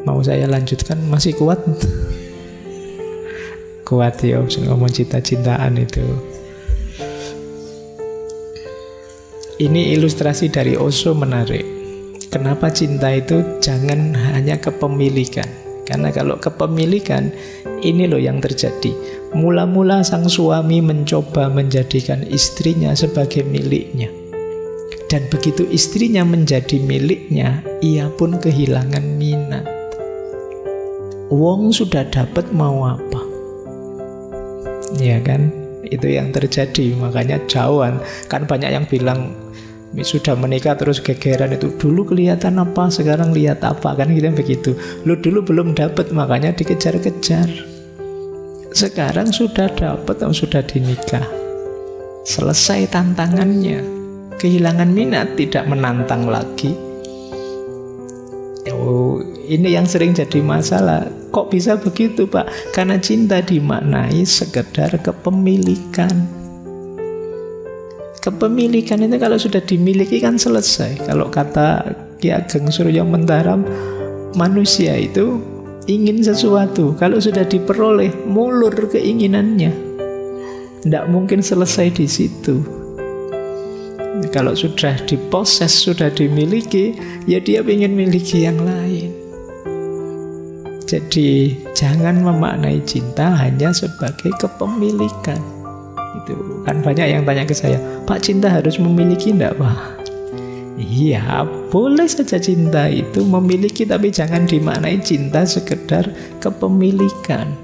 mau saya lanjutkan? Masih kuat? Kuat ya, ngomong cinta-cintaan itu. Ini ilustrasi dari Osho menarik. Kenapa cinta itu jangan hanya kepemilikan? Karena kalau kepemilikan, ini loh yang terjadi. Mula-mula sang suami mencoba menjadikan istrinya sebagai miliknya. Dan begitu istrinya menjadi miliknya, ia pun kehilangan minat. Wong sudah dapat mau apa? Ya kan? Itu yang terjadi. Makanya jauhan. Kan banyak yang bilang, sudah menikah terus gegeran itu. Dulu kelihatan apa, sekarang lihat apa. Kan kita begitu. Lu dulu belum dapat, makanya dikejar-kejar. Sekarang sudah dapat, sudah dinikah. Selesai tantangannya. Kehilangan minat, tidak menantang lagi. Oh, ini yang sering jadi masalah. Kok bisa begitu, Pak? Karena cinta dimaknai sekedar kepemilikan. Kepemilikan itu kalau sudah dimiliki kan selesai. Kalau kata Ki Ageng Surya Mentaram, manusia itu ingin sesuatu. Kalau sudah diperoleh, mulur keinginannya. Tidak mungkin selesai di situ. Kalau sudah diposes, sudah dimiliki, ya dia ingin miliki yang lain. Jadi jangan memaknai cinta hanya sebagai kepemilikan. Itu kan banyak yang tanya ke saya, Pak, cinta harus memiliki enggak, Pak? Iya, boleh saja cinta itu memiliki, tapi jangan dimaknai cinta sekedar kepemilikan.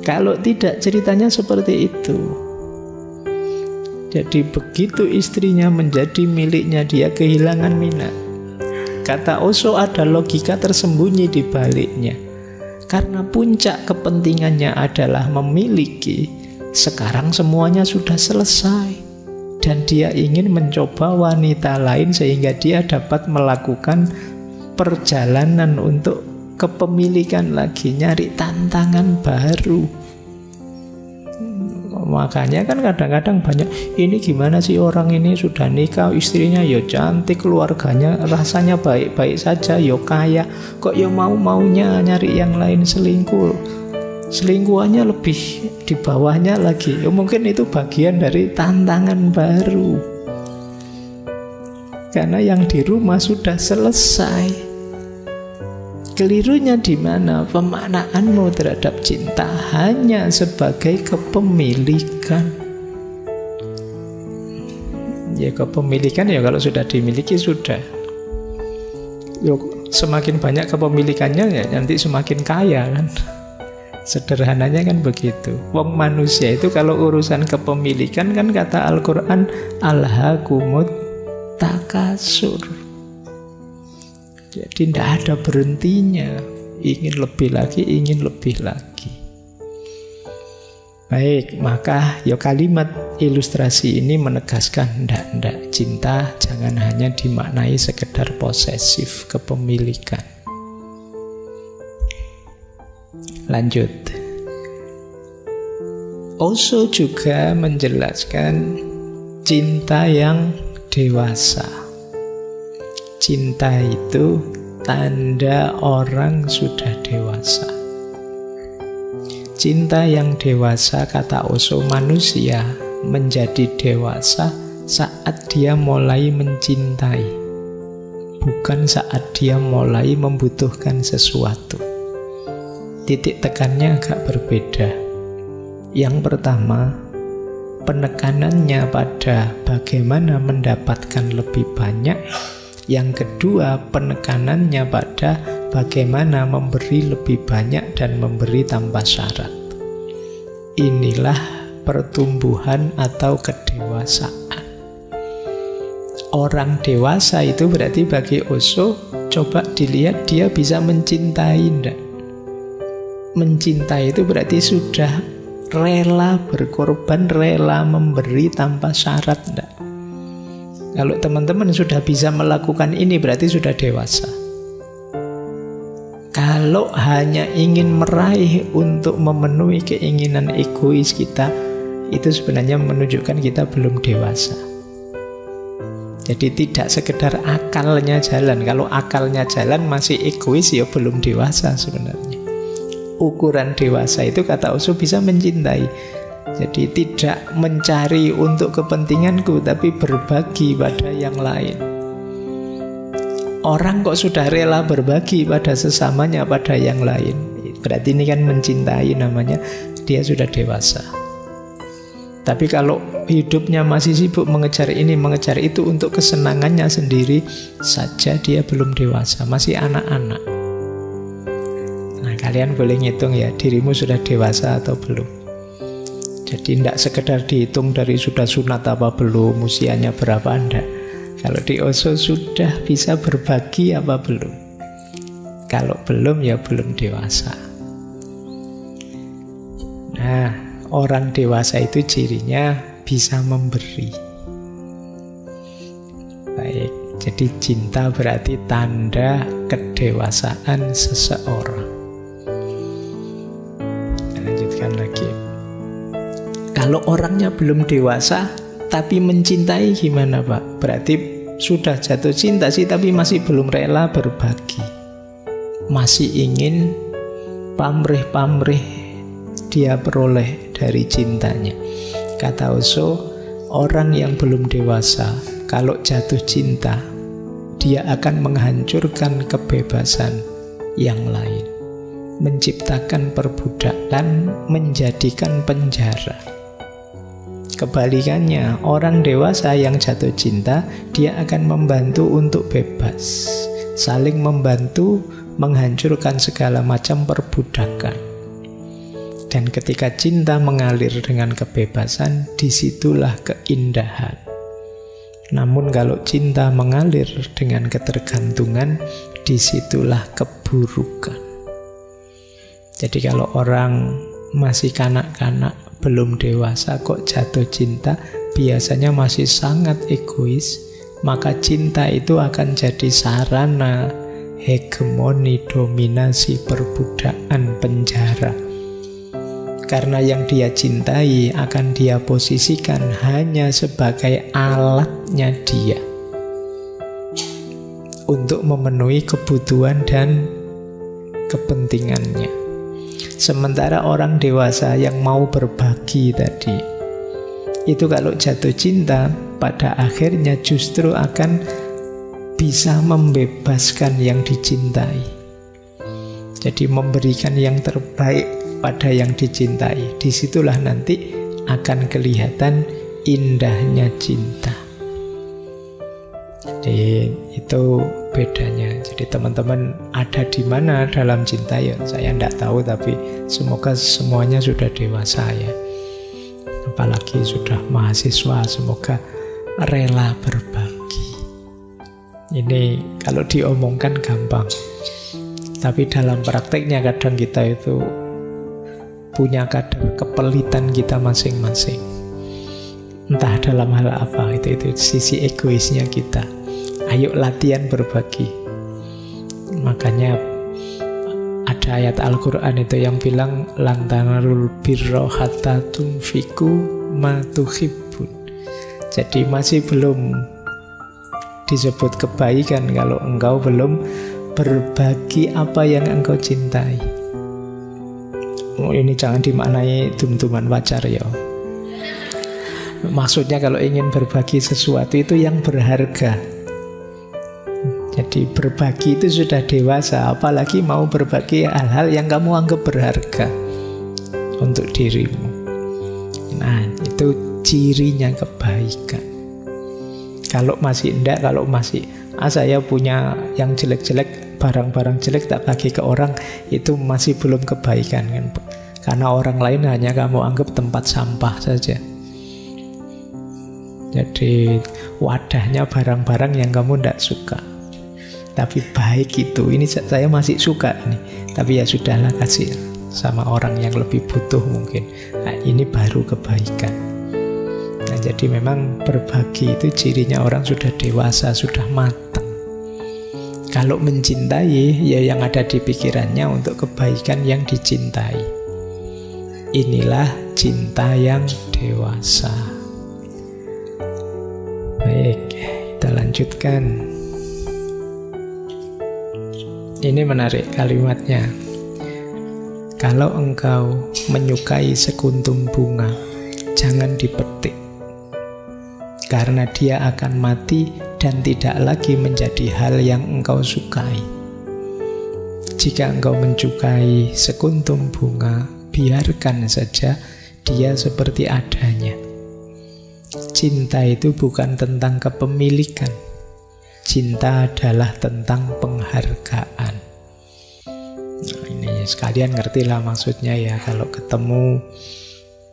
Kalau tidak, ceritanya seperti itu. Jadi begitu istrinya menjadi miliknya, dia kehilangan minat. Kata Osho, ada logika tersembunyi di baliknya. Karena puncak kepentingannya adalah memiliki, sekarang semuanya sudah selesai. Dan dia ingin mencoba wanita lain sehingga dia dapat melakukan perjalanan untuk kepemilikan lagi, nyari tantangan baru. Makanya kan kadang-kadang banyak, ini gimana sih orang ini sudah nikah, istrinya ya cantik, keluarganya rasanya baik-baik saja, ya kaya, kok ya mau-maunya nyari yang lain, selingkuh. Selingkuhannya lebih di bawahnya lagi. Ya mungkin itu bagian dari tantangan baru. Karena yang di rumah sudah selesai. Kelirunya di mana? Pemaknaanmu terhadap cinta hanya sebagai kepemilikan. Ya kepemilikan ya kalau sudah dimiliki sudah. Yuk, semakin banyak kepemilikannya ya nanti semakin kaya kan. Sederhananya kan begitu. Wong manusia itu kalau urusan kepemilikan kan kata Al-Quran, alhaakumut takasur. Jadi tidak ada berhentinya. Ingin lebih lagi, ingin lebih lagi. Baik, maka ya kalimat ilustrasi ini menegaskan ndak, cinta jangan hanya dimaknai sekedar posesif, kepemilikan. Lanjut. Osho juga menjelaskan cinta yang dewasa. Cinta itu tanda orang sudah dewasa. Cinta yang dewasa, kata Osho, manusia menjadi dewasa saat dia mulai mencintai, bukan saat dia mulai membutuhkan sesuatu. Titik tekannya agak berbeda. Yang pertama, penekanannya pada bagaimana mendapatkan lebih banyak. Yang kedua, penekanannya pada bagaimana memberi lebih banyak dan memberi tanpa syarat. Inilah pertumbuhan atau kedewasaan. Orang dewasa itu berarti bagi Osho, coba dilihat dia bisa mencintai enggak? Mencintai itu berarti sudah rela berkorban, rela memberi tanpa syarat enggak? Kalau teman-teman sudah bisa melakukan ini berarti sudah dewasa. Kalau hanya ingin meraih untuk memenuhi keinginan egois kita, itu sebenarnya menunjukkan kita belum dewasa. Jadi tidak sekedar akalnya jalan. Kalau akalnya jalan masih egois, ya belum dewasa sebenarnya. Ukuran dewasa itu, kata Osho, bisa mencintai. Jadi tidak mencari untuk kepentinganku, tapi berbagi pada yang lain. Orang kok sudah rela berbagi pada sesamanya, pada yang lain, berarti ini kan mencintai namanya, dia sudah dewasa. Tapi kalau hidupnya masih sibuk mengejar ini, mengejar itu untuk kesenangannya sendiri saja, dia belum dewasa, masih anak-anak. Nah, kalian boleh ngitung ya, dirimu sudah dewasa atau belum. Jadi tidak sekedar dihitung dari sudah sunat apa belum, usianya berapa, enggak. Kalau di Osho sudah bisa berbagi apa belum. Kalau belum, ya belum dewasa. Nah, orang dewasa itu cirinya bisa memberi. Baik, jadi cinta berarti tanda kedewasaan seseorang. Lanjutkan lagi. Kalau orangnya belum dewasa tapi mencintai gimana, Pak? Berarti sudah jatuh cinta sih, tapi masih belum rela berbagi. Masih ingin pamrih-pamrih dia peroleh dari cintanya. Kata Osho, orang yang belum dewasa kalau jatuh cinta, dia akan menghancurkan kebebasan yang lain, menciptakan perbudakan, menjadikan penjara. Kebalikannya, orang dewasa yang jatuh cinta, dia akan membantu untuk bebas, saling membantu menghancurkan segala macam perbudakan. Dan ketika cinta mengalir dengan kebebasan, disitulah keindahan. Namun kalau cinta mengalir dengan ketergantungan, disitulah keburukan. Jadi kalau orang masih kanak-kanak, belum dewasa kok jatuh cinta, biasanya masih sangat egois, maka cinta itu akan jadi sarana hegemoni, dominasi, perbudakan, penjara. Karena yang dia cintai akan dia posisikan hanya sebagai alatnya dia untuk memenuhi kebutuhan dan kepentingannya. Sementara orang dewasa yang mau berbagi tadi, itu kalau jatuh cinta, pada akhirnya justru akan bisa membebaskan yang dicintai. Jadi memberikan yang terbaik pada yang dicintai. Disitulah nanti akan kelihatan indahnya cinta. Jadi itu bedanya. Jadi teman-teman ada di mana dalam cinta, ya saya tidak tahu, tapi semoga semuanya sudah dewasa ya. Apalagi sudah mahasiswa, semoga rela berbagi. Ini kalau diomongkan gampang, tapi dalam prakteknya kadang kita itu punya kadar kepelitan kita masing-masing. Entah dalam hal apa, itu sisi egoisnya kita. Ayo latihan berbagi. Makanya ada ayat Al-Quran itu yang bilang lan tanalul birra hatta tunfiqu ma tuhibbun. Jadi masih belum disebut kebaikan kalau engkau belum berbagi apa yang engkau cintai. Ini jangan dimaknai dum-duman pacar ya. Maksudnya kalau ingin berbagi sesuatu itu yang berharga. Jadi berbagi itu sudah dewasa, apalagi mau berbagi hal-hal yang kamu anggap berharga untuk dirimu. Nah, itu cirinya kebaikan. Kalau masih enggak, kalau masih saya punya yang jelek-jelek, barang-barang jelek tak bagi ke orang, itu masih belum kebaikan kan? Karena orang lain hanya kamu anggap tempat sampah saja. Jadi wadahnya barang-barang yang kamu tidak suka. Tapi baik itu, ini saya masih suka ini. Tapi ya sudahlah, kasih sama orang yang lebih butuh mungkin. Nah, ini baru kebaikan. Nah, jadi memang berbagi itu cirinya orang sudah dewasa, sudah matang. Kalau mencintai, ya yang ada di pikirannya untuk kebaikan yang dicintai. Inilah cinta yang dewasa. Baik, kita lanjutkan. Ini menarik kalimatnya. Kalau engkau menyukai sekuntum bunga, jangan dipetik, karena dia akan mati dan tidak lagi menjadi hal yang engkau sukai. Jika engkau menyukai sekuntum bunga, biarkan saja dia seperti adanya. Cinta itu bukan tentang kepemilikan. Cinta adalah tentang penghargaan. Nah, ini sekalian ngertilah maksudnya ya. Kalau ketemu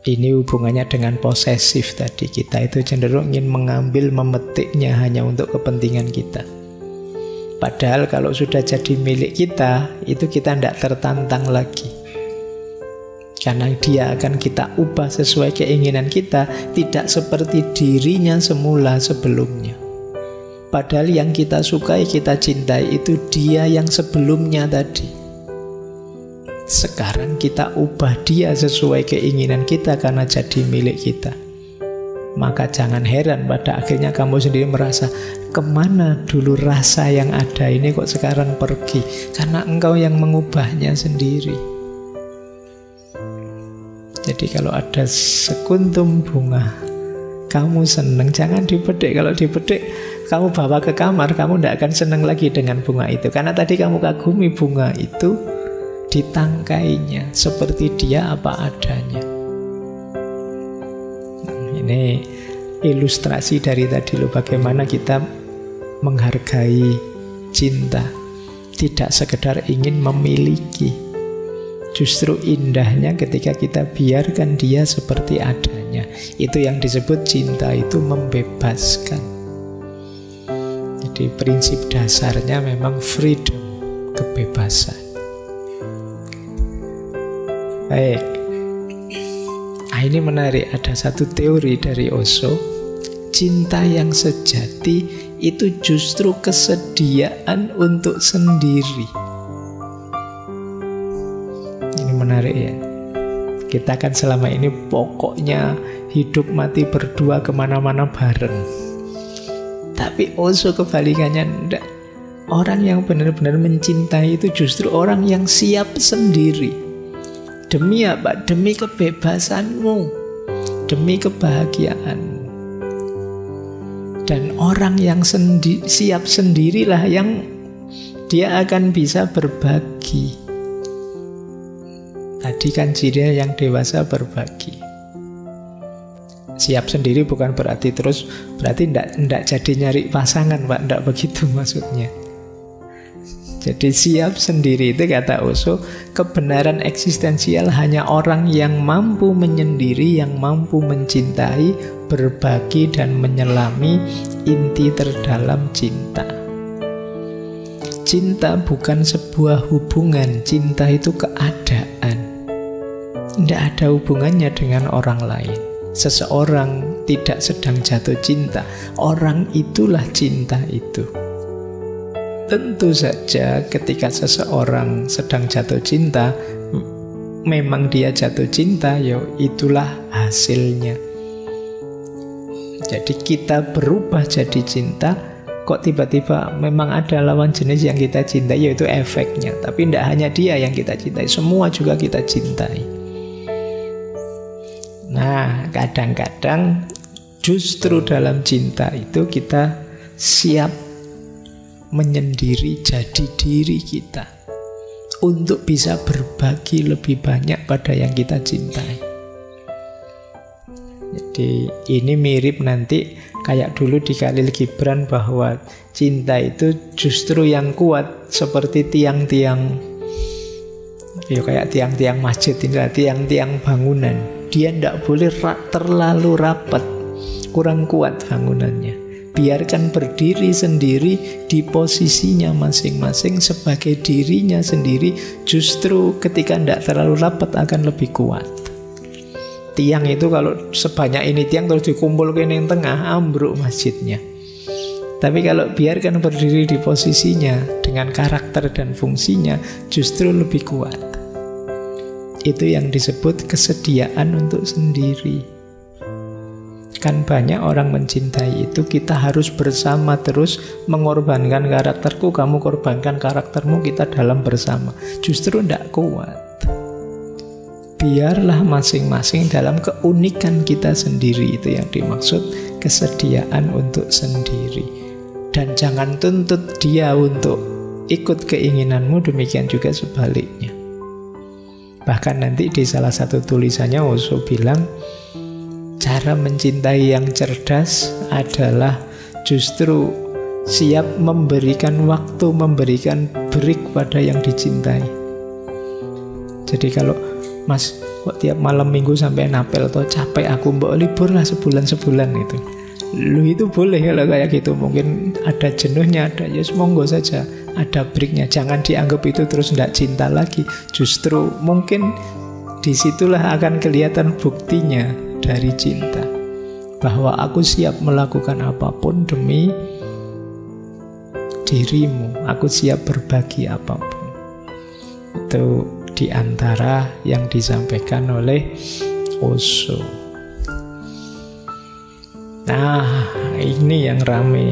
ini hubungannya dengan posesif tadi. Kita itu cenderung ingin mengambil, memetiknya hanya untuk kepentingan kita. Padahal kalau sudah jadi milik kita, itu kita tidak tertantang lagi. Karena dia akan kita ubah sesuai keinginan kita, tidak seperti dirinya semula sebelumnya. Padahal yang kita sukai, kita cintai itu dia yang sebelumnya tadi. Sekarang kita ubah dia sesuai keinginan kita karena jadi milik kita. Maka jangan heran pada akhirnya kamu sendiri merasa, kemana dulu rasa yang ada ini kok sekarang pergi? Karena engkau yang mengubahnya sendiri. Jadi kalau ada sekuntum bunga, kamu senang, jangan dipetik. Kalau dipetik, kamu bawa ke kamar, kamu tidak akan senang lagi dengan bunga itu. Karena tadi kamu kagumi bunga itu, ditangkainya seperti dia apa adanya. Ini ilustrasi dari tadi loh, bagaimana kita menghargai cinta. Tidak sekedar ingin memiliki. Justru indahnya ketika kita biarkan dia seperti adanya. Itu yang disebut cinta itu membebaskan. Jadi prinsip dasarnya memang freedom, kebebasan. Baik. Nah, ini menarik, ada satu teori dari Osho. Cinta yang sejati itu justru kesediaan untuk sendiri. Ini menarik ya. Kita kan selama ini pokoknya hidup mati berdua kemana-mana bareng. Tapi Osho kebalikannya, enggak. Orang yang benar-benar mencintai itu justru orang yang siap sendiri. Demi apa? Demi kebebasanmu, demi kebahagiaanmu. Dan orang yang siap sendirilah yang dia akan bisa berbagi. Tadi kan cirinya yang dewasa berbagi. Siap sendiri bukan berarti ndak jadi nyari pasangan, Pak. Ndak begitu maksudnya. Jadi siap sendiri itu kata Osho, kebenaran eksistensial hanya orang yang mampu menyendiri, yang mampu mencintai, berbagi dan menyelami inti terdalam cinta. Cinta bukan sebuah hubungan, cinta itu keadaan. Tidak ada hubungannya dengan orang lain. Seseorang tidak sedang jatuh cinta, orang itulah cinta itu. Tentu saja ketika seseorang sedang jatuh cinta, memang dia jatuh cinta, ya itulah hasilnya. Jadi kita berubah jadi cinta, kok tiba-tiba memang ada lawan jenis yang kita cintai, yaitu efeknya. Tapi tidak hanya dia yang kita cintai, semua juga kita cintai. Nah, kadang-kadang justru dalam cinta itu kita siap menyendiri jadi diri kita untuk bisa berbagi lebih banyak pada yang kita cintai. Jadi ini mirip nanti kayak dulu di Khalil Gibran, bahwa cinta itu justru yang kuat seperti tiang-tiang, ya kayak tiang-tiang masjid, tiang-tiang bangunan. Dia tidak boleh terlalu rapat, kurang kuat bangunannya. Biarkan berdiri sendiri di posisinya masing-masing sebagai dirinya sendiri. Justru ketika tidak terlalu rapat akan lebih kuat. Tiang itu kalau sebanyak ini tiang terus dikumpulkan yang tengah, ambruk masjidnya. Tapi kalau biarkan berdiri di posisinya dengan karakter dan fungsinya, justru lebih kuat. Itu yang disebut kesediaan untuk sendiri. Kan banyak orang mencintai itu, kita harus bersama terus, mengorbankan karakterku, kamu korbankan karaktermu, kita dalam bersama. Justru tidak kuat. Biarlah masing-masing dalam keunikan kita sendiri, itu yang dimaksud kesediaan untuk sendiri. Dan jangan tuntut dia untuk ikut keinginanmu, demikian juga sebaliknya. Bahkan nanti di salah satu tulisannya Osho bilang, cara mencintai yang cerdas adalah justru siap memberikan waktu, memberikan break pada yang dicintai. Jadi kalau Mas, kok tiap malam minggu sampai napel atau capek aku, mbak libur lah sebulan itu. Lu itu boleh kalau kayak gitu. Mungkin ada jenuhnya, ada ya monggo saja, ada breaknya. Jangan dianggap itu terus tidak cinta lagi. Justru mungkin disitulah akan kelihatan buktinya dari cinta, bahwa aku siap melakukan apapun demi dirimu, aku siap berbagi apapun. Itu di antara yang disampaikan oleh Osho. Nah, ini yang rame,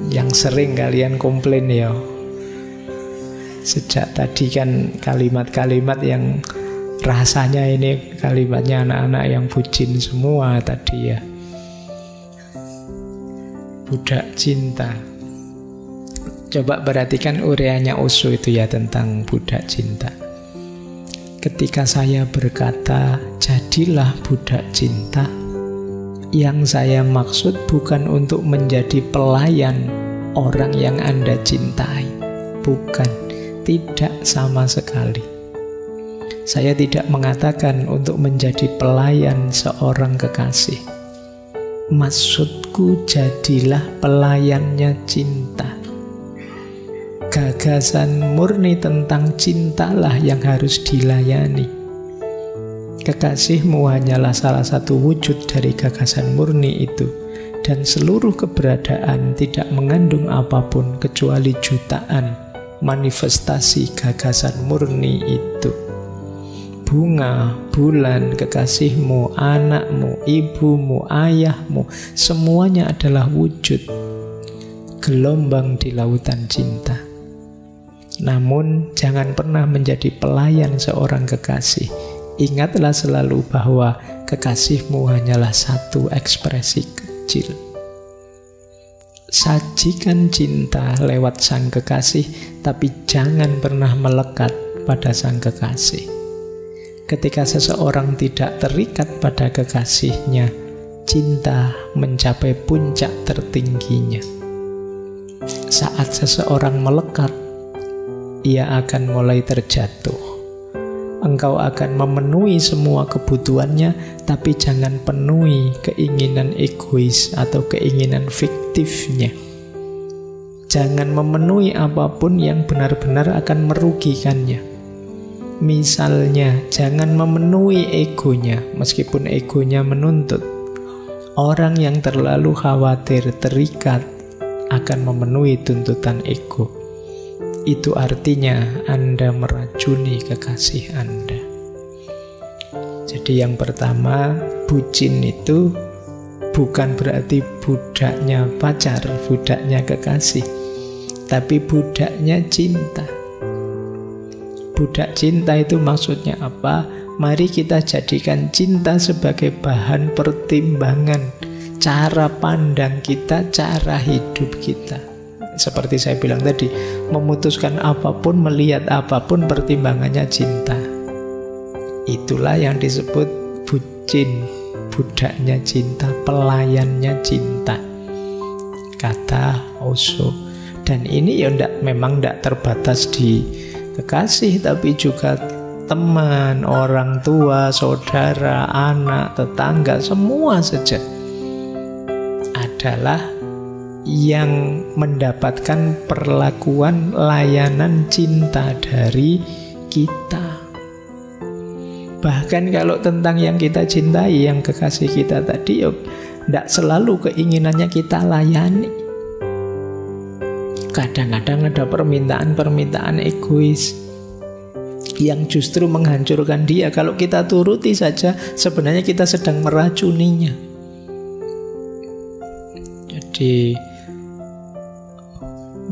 yang sering kalian komplain ya. Sejak tadi kan kalimat-kalimat yang rasanya ini kalimatnya anak-anak yang bucin semua tadi ya. Budak cinta. Coba perhatikan ureanya Osho itu ya tentang budak cinta. Ketika saya berkata, jadilah budak cinta, yang saya maksud bukan untuk menjadi pelayan orang yang Anda cintai. Bukan, tidak sama sekali. Saya tidak mengatakan untuk menjadi pelayan seorang kekasih. Maksudku jadilah pelayannya cinta. Gagasan murni tentang cintalah yang harus dilayani. Kekasihmu hanyalah salah satu wujud dari gagasan murni itu, dan seluruh keberadaan tidak mengandung apapun kecuali jutaan manifestasi gagasan murni itu. Bunga, bulan, kekasihmu, anakmu, ibumu, ayahmu, semuanya adalah wujud gelombang di lautan cinta. Namun jangan pernah menjadi pelayan seorang kekasih. Ingatlah selalu bahwa kekasihmu hanyalah satu ekspresi kecil. Sajikan cinta lewat sang kekasih, tapi jangan pernah melekat pada sang kekasih. Ketika seseorang tidak terikat pada kekasihnya, cinta mencapai puncak tertingginya. Saat seseorang melekat, ia akan mulai terjatuh. Engkau akan memenuhi semua kebutuhannya, tapi jangan penuhi keinginan egois atau keinginan fiktifnya. Jangan memenuhi apapun yang benar-benar akan merugikannya. Misalnya, jangan memenuhi egonya, meskipun egonya menuntut. Orang yang terlalu khawatir, terikat, akan memenuhi tuntutan ego. Itu artinya Anda meracuni kekasih Anda. Jadi yang pertama, bucin itu bukan berarti budaknya pacar, budaknya kekasih, tapi budaknya cinta. Budak cinta itu maksudnya apa? Mari kita jadikan cinta sebagai bahan pertimbangan cara pandang kita, cara hidup kita. Seperti saya bilang tadi, memutuskan apapun, melihat apapun, pertimbangannya cinta. Itulah yang disebut bucin, budaknya cinta, pelayannya cinta, kata Osho. Dan ini ya memang tidak terbatas di kekasih, tapi juga teman, orang tua, saudara, anak, tetangga, semua saja adalah yang mendapatkan perlakuan layanan cinta dari kita. Bahkan kalau tentang yang kita cintai, yang kekasih kita tadi, tidak selalu keinginannya kita layani. Kadang-kadang ada permintaan-permintaan egois yang justru menghancurkan dia. Kalau kita turuti saja, sebenarnya kita sedang meracuninya. Jadi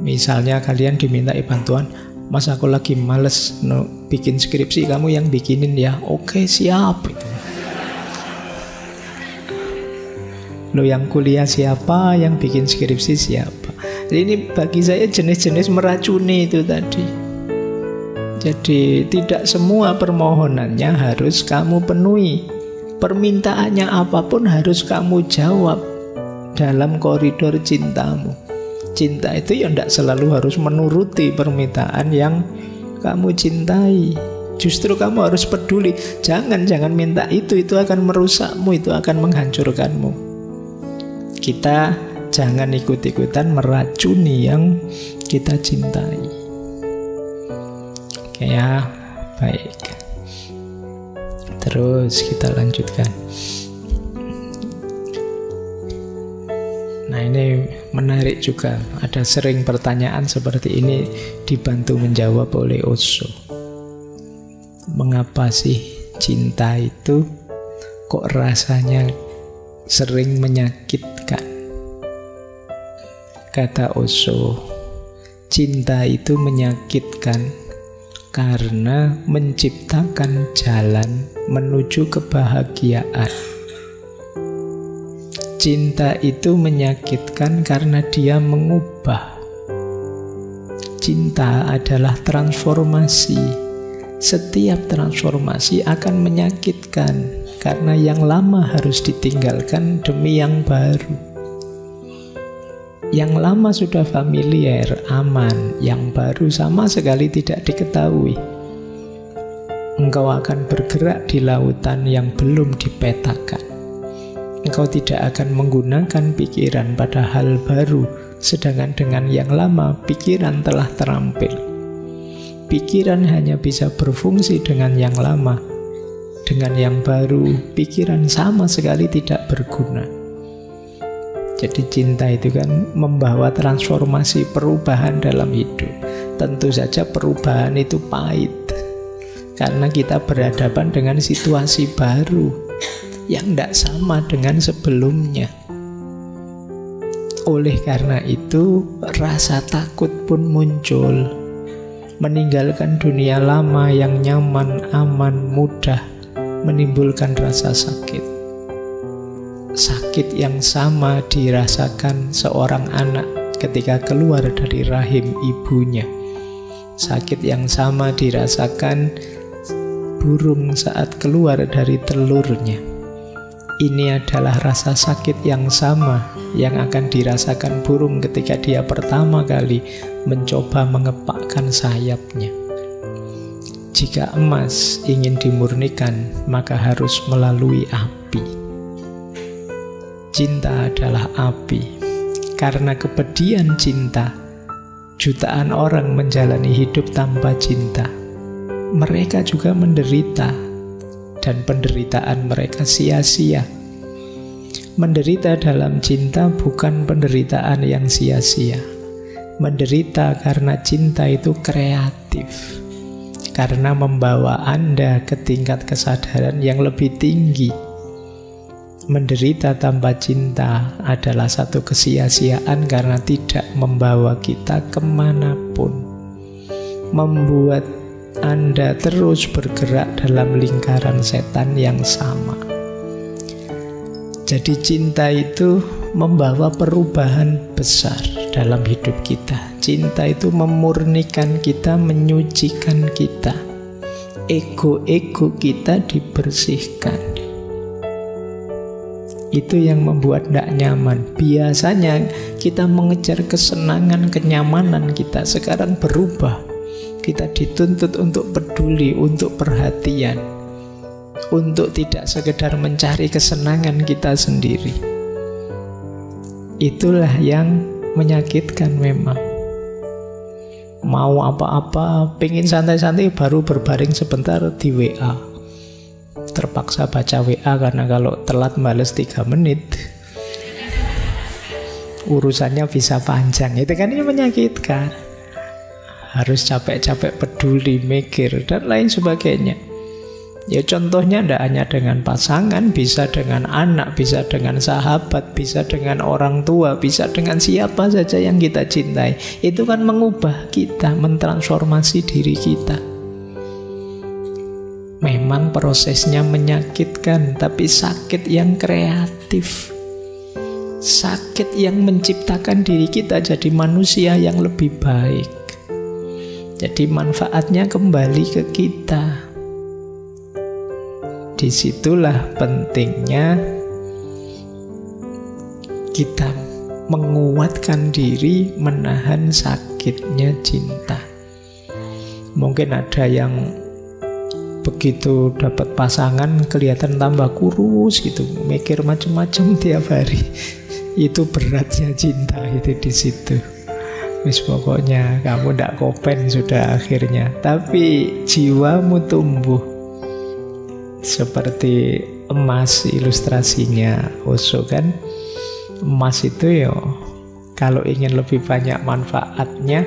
misalnya kalian dimintai bantuan, Mas aku lagi males bikin skripsi, kamu yang bikinin ya. Oke siap. Lo yang kuliah siapa, yang bikin skripsi siapa. Jadi ini bagi saya jenis-jenis meracuni itu tadi. Jadi tidak semua permohonannya harus kamu penuhi. Permintaannya apapun harus kamu jawab dalam koridor cintamu. Cinta itu ya tidak selalu harus menuruti permintaan yang kamu cintai. Justru kamu harus peduli. Jangan minta itu akan merusakmu, itu akan menghancurkanmu. Kita jangan ikut-ikutan meracuni yang kita cintai. Oke ya, baik. Terus kita lanjutkan. Nah ini menarik juga, ada sering pertanyaan seperti ini dibantu menjawab oleh Osho. Mengapa sih cinta itu kok rasanya sering menyakitkan? Kata Osho, cinta itu menyakitkan karena menciptakan jalan menuju kebahagiaan. Cinta itu menyakitkan karena dia mengubah. Cinta adalah transformasi. Setiap transformasi akan menyakitkan karena yang lama harus ditinggalkan demi yang baru. Yang lama sudah familiar, aman. Yang baru sama sekali tidak diketahui. Engkau akan bergerak di lautan yang belum dipetakan. Engkau tidak akan menggunakan pikiran pada hal baru, sedangkan dengan yang lama, pikiran telah terampil. Pikiran hanya bisa berfungsi dengan yang lama. Dengan yang baru, pikiran sama sekali tidak berguna. Jadi cinta itu kan membawa transformasi, perubahan dalam hidup. Tentu saja perubahan itu pahit, karena kita berhadapan dengan situasi baru yang tidak sama dengan sebelumnya. Oleh karena itu, rasa takut pun muncul. Meninggalkan dunia lama yang nyaman, aman, mudah, menimbulkan rasa sakit. Sakit yang sama dirasakan seorang anak ketika keluar dari rahim ibunya. Sakit yang sama dirasakan burung saat keluar dari telurnya. Ini adalah rasa sakit yang sama yang akan dirasakan burung ketika dia pertama kali mencoba mengepakkan sayapnya. Jika emas ingin dimurnikan, maka harus melalui api. Cinta adalah api. Karena kepedihan cinta, jutaan orang menjalani hidup tanpa cinta. mereka juga menderita, dan penderitaan mereka sia-sia. Menderita dalam cinta bukan penderitaan yang sia-sia. Menderita karena cinta itu kreatif, karena membawa Anda ke tingkat kesadaran yang lebih tinggi. Menderita tanpa cinta adalah satu kesia-siaan karena tidak membawa kita kemanapun, membuat Anda terus bergerak dalam lingkaran setan yang sama. Jadi cinta itu membawa perubahan besar dalam hidup kita. Cinta itu memurnikan kita, menyucikan kita. Ego-ego kita dibersihkan. Itu yang membuat tidak nyaman. Biasanya kita mengejar kesenangan, kenyamanan kita. Sekarang berubah. Kita dituntut untuk peduli, untuk perhatian, untuk tidak sekedar mencari kesenangan kita sendiri. Itulah yang menyakitkan memang. Mau apa-apa, pengen santai-santai, baru berbaring sebentar di WA. Terpaksa baca WA karena kalau telat bales 3 menit urusannya bisa panjang. Itu kan ini menyakitkan. Harus capek-capek peduli, mikir, dan lain sebagainya. Ya contohnya tidak hanya dengan pasangan, bisa dengan anak, bisa dengan sahabat, bisa dengan orang tua, bisa dengan siapa saja yang kita cintai. Itu kan mengubah kita, mentransformasi diri kita. Memang prosesnya menyakitkan, tapi sakit yang kreatif. Sakit yang menciptakan diri kita jadi manusia yang lebih baik. Jadi manfaatnya kembali ke kita. Disitulah pentingnya kita menguatkan diri menahan sakitnya cinta. Mungkin ada yang begitu dapat pasangan kelihatan tambah kurus gitu, mikir macam-macam tiap hari. Itu beratnya cinta itu di situ. Wis pokoknya kamu ndak kopen sudah akhirnya. Tapi jiwamu tumbuh seperti emas, ilustrasinya Osho kan. Emas itu ya kalau ingin lebih banyak manfaatnya,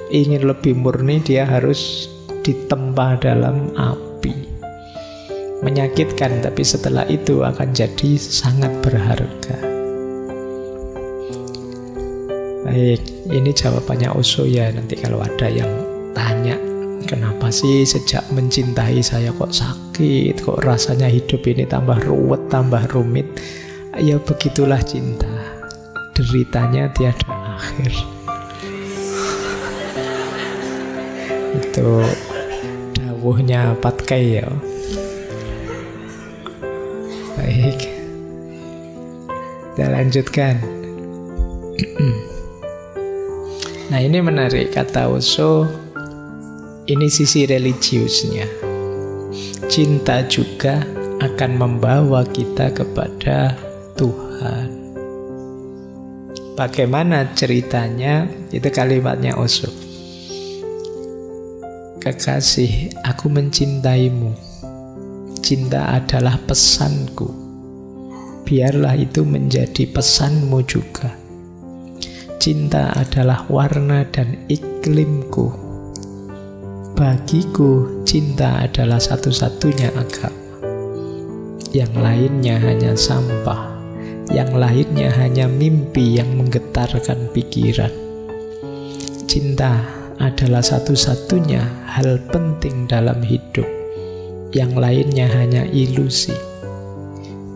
ingin lebih murni, dia harus ditempa dalam api. Menyakitkan, tapi setelah itu akan jadi sangat berharga. Baik, ini jawabannya Osho ya. Nanti kalau ada yang tanya, kenapa sih sejak mencintai saya kok sakit, kok rasanya hidup ini tambah ruwet, tambah rumit. Ya begitulah cinta, deritanya tiada akhir. Itu dawuhnya Patkai ya. Baik, kita lanjutkan. Nah ini menarik, kata Osho, ini sisi religiusnya. Cinta juga akan membawa kita kepada Tuhan. Bagaimana ceritanya? Itu kalimatnya Osho. Kekasih, aku mencintaimu. Cinta adalah pesanku. Biarlah itu menjadi pesanmu juga. Cinta adalah warna dan iklimku. Bagiku, cinta adalah satu-satunya agama. Yang lainnya hanya sampah. Yang lainnya hanya mimpi yang menggetarkan pikiran. Cinta adalah satu-satunya hal penting dalam hidup. Yang lainnya hanya ilusi.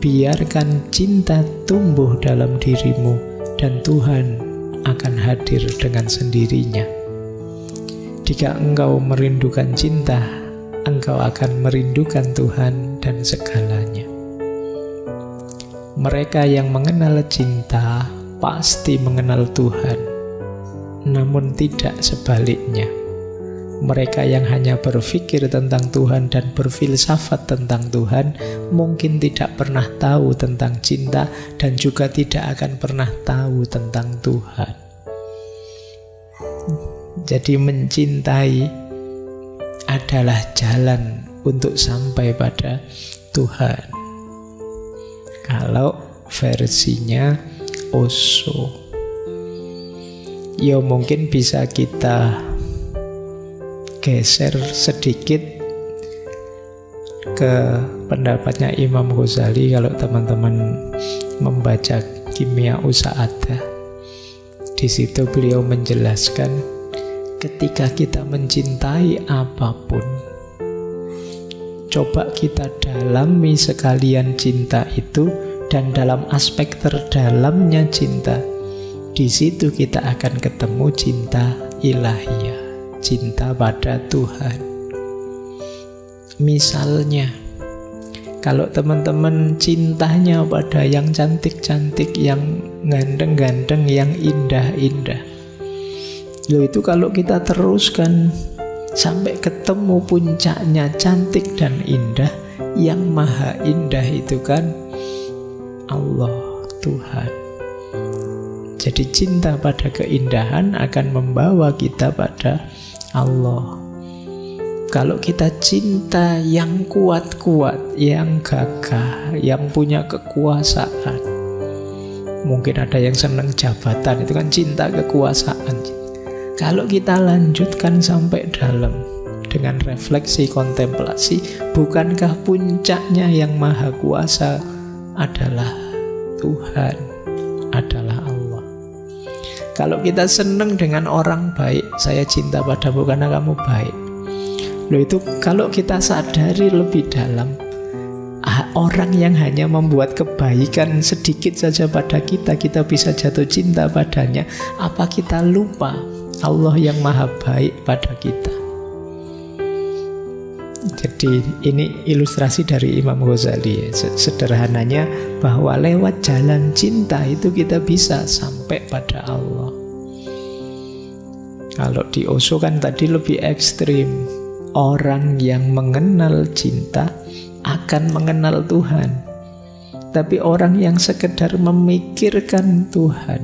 Biarkan cinta tumbuh dalam dirimu, dan Tuhan akan hadir dengan sendirinya. Jika engkau merindukan cinta, engkau akan merindukan Tuhan dan segalanya. Mereka yang mengenal cinta pasti mengenal Tuhan, namun tidak sebaliknya. Mereka yang hanya berpikir tentang Tuhan dan berfilsafat tentang Tuhan mungkin tidak pernah tahu tentang cinta dan juga tidak akan pernah tahu tentang Tuhan. Jadi mencintai adalah jalan untuk sampai pada Tuhan. Kalau versinya Osho, ya mungkin bisa kita geser sedikit ke pendapatnya Imam Ghazali. Kalau teman-teman membaca Kimia Sa'adah, di situ beliau menjelaskan ketika kita mencintai apapun, coba kita dalami sekalian cinta itu, dan dalam aspek terdalamnya cinta, di situ kita akan ketemu cinta ilahiyah, cinta pada Tuhan. Misalnya, kalau teman-teman cintanya pada yang cantik-cantik, yang ganteng-ganteng, yang indah-indah, loh itu kalau kita teruskan sampai ketemu puncaknya cantik dan indah, yang maha indah itu kan Allah, Tuhan. Jadi cinta pada keindahan akan membawa kita pada Allah. Kalau kita cinta yang kuat-kuat, yang gagah, yang punya kekuasaan, mungkin ada yang senang jabatan, itu kan cinta kekuasaan. Kalau kita lanjutkan sampai dalam dengan refleksi kontemplasi, bukankah puncaknya yang maha kuasa adalah Tuhan, adalah Allah? Kalau kita senang dengan orang baik, saya cinta padamu karena kamu baik. Loh itu kalau kita sadari lebih dalam, orang yang hanya membuat kebaikan sedikit saja pada kita, kita bisa jatuh cinta padanya. Apa kita lupa Allah yang maha baik pada kita? Jadi ini ilustrasi dari Imam Ghazali. Sederhananya bahwa lewat jalan cinta itu kita bisa sampai pada Allah. Kalau di Osho kan tadi lebih ekstrim. Orang yang mengenal cinta akan mengenal Tuhan. Tapi orang yang sekedar memikirkan Tuhan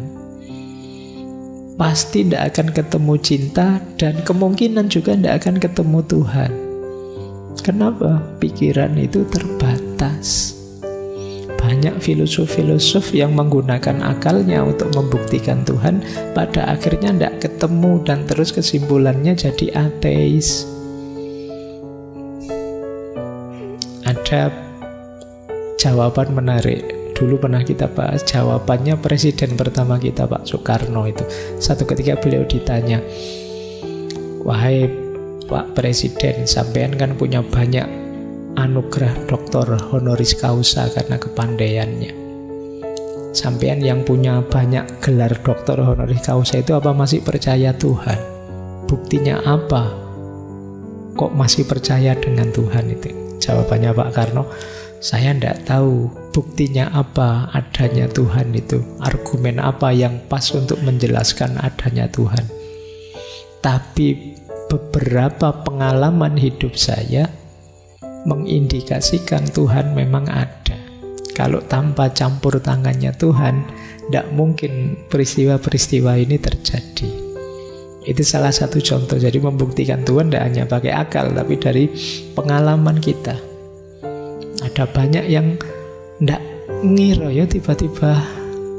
pasti tidak akan ketemu cinta, dan kemungkinan juga tidak akan ketemu Tuhan. Kenapa? Pikiran itu terbatas. Banyak filosof-filosof yang menggunakan akalnya untuk membuktikan Tuhan, pada akhirnya tidak ketemu, dan terus kesimpulannya jadi ateis. Ada jawaban menarik, dulu pernah kita bahas, jawabannya presiden pertama kita Pak Soekarno itu. Satu ketika beliau ditanya, "Wahai Pak Presiden, sampean kan punya banyak anugerah doktor honoris causa karena kepandaiannya. Sampean yang punya banyak gelar doktor honoris causa itu apa masih percaya Tuhan? Buktinya apa? Kok masih percaya dengan Tuhan itu?" Jawabannya Pak Karno, "Saya tidak tahu buktinya apa adanya Tuhan itu, argumen apa yang pas untuk menjelaskan adanya Tuhan. Tapi beberapa pengalaman hidup saya mengindikasikan Tuhan memang ada. Kalau tanpa campur tangannya Tuhan, tidak mungkin peristiwa-peristiwa ini terjadi." Itu salah satu contoh. Jadi membuktikan Tuhan tidak hanya pakai akal, tapi dari pengalaman kita. Ada banyak yang tidak ngira ya tiba-tiba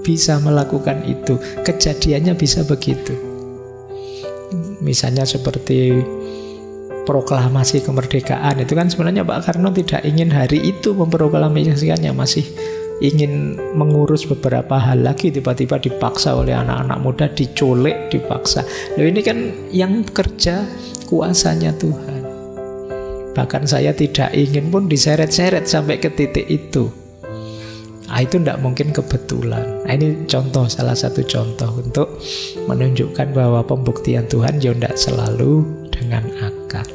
bisa melakukan itu. Kejadiannya bisa begitu. Misalnya seperti proklamasi kemerdekaan, itu kan sebenarnya Pak Karno tidak ingin hari itu memproklamasikannya, masih ingin mengurus beberapa hal lagi, tiba-tiba dipaksa oleh anak-anak muda, diculik, dipaksa. Loh ini kan yang kerja kuasanya Tuhan. Bahkan saya tidak ingin pun diseret-seret sampai ke titik itu. Itu tidak mungkin kebetulan. Ini contoh, salah satu contoh untuk menunjukkan bahwa pembuktian Tuhan ya tidak selalu dengan akal.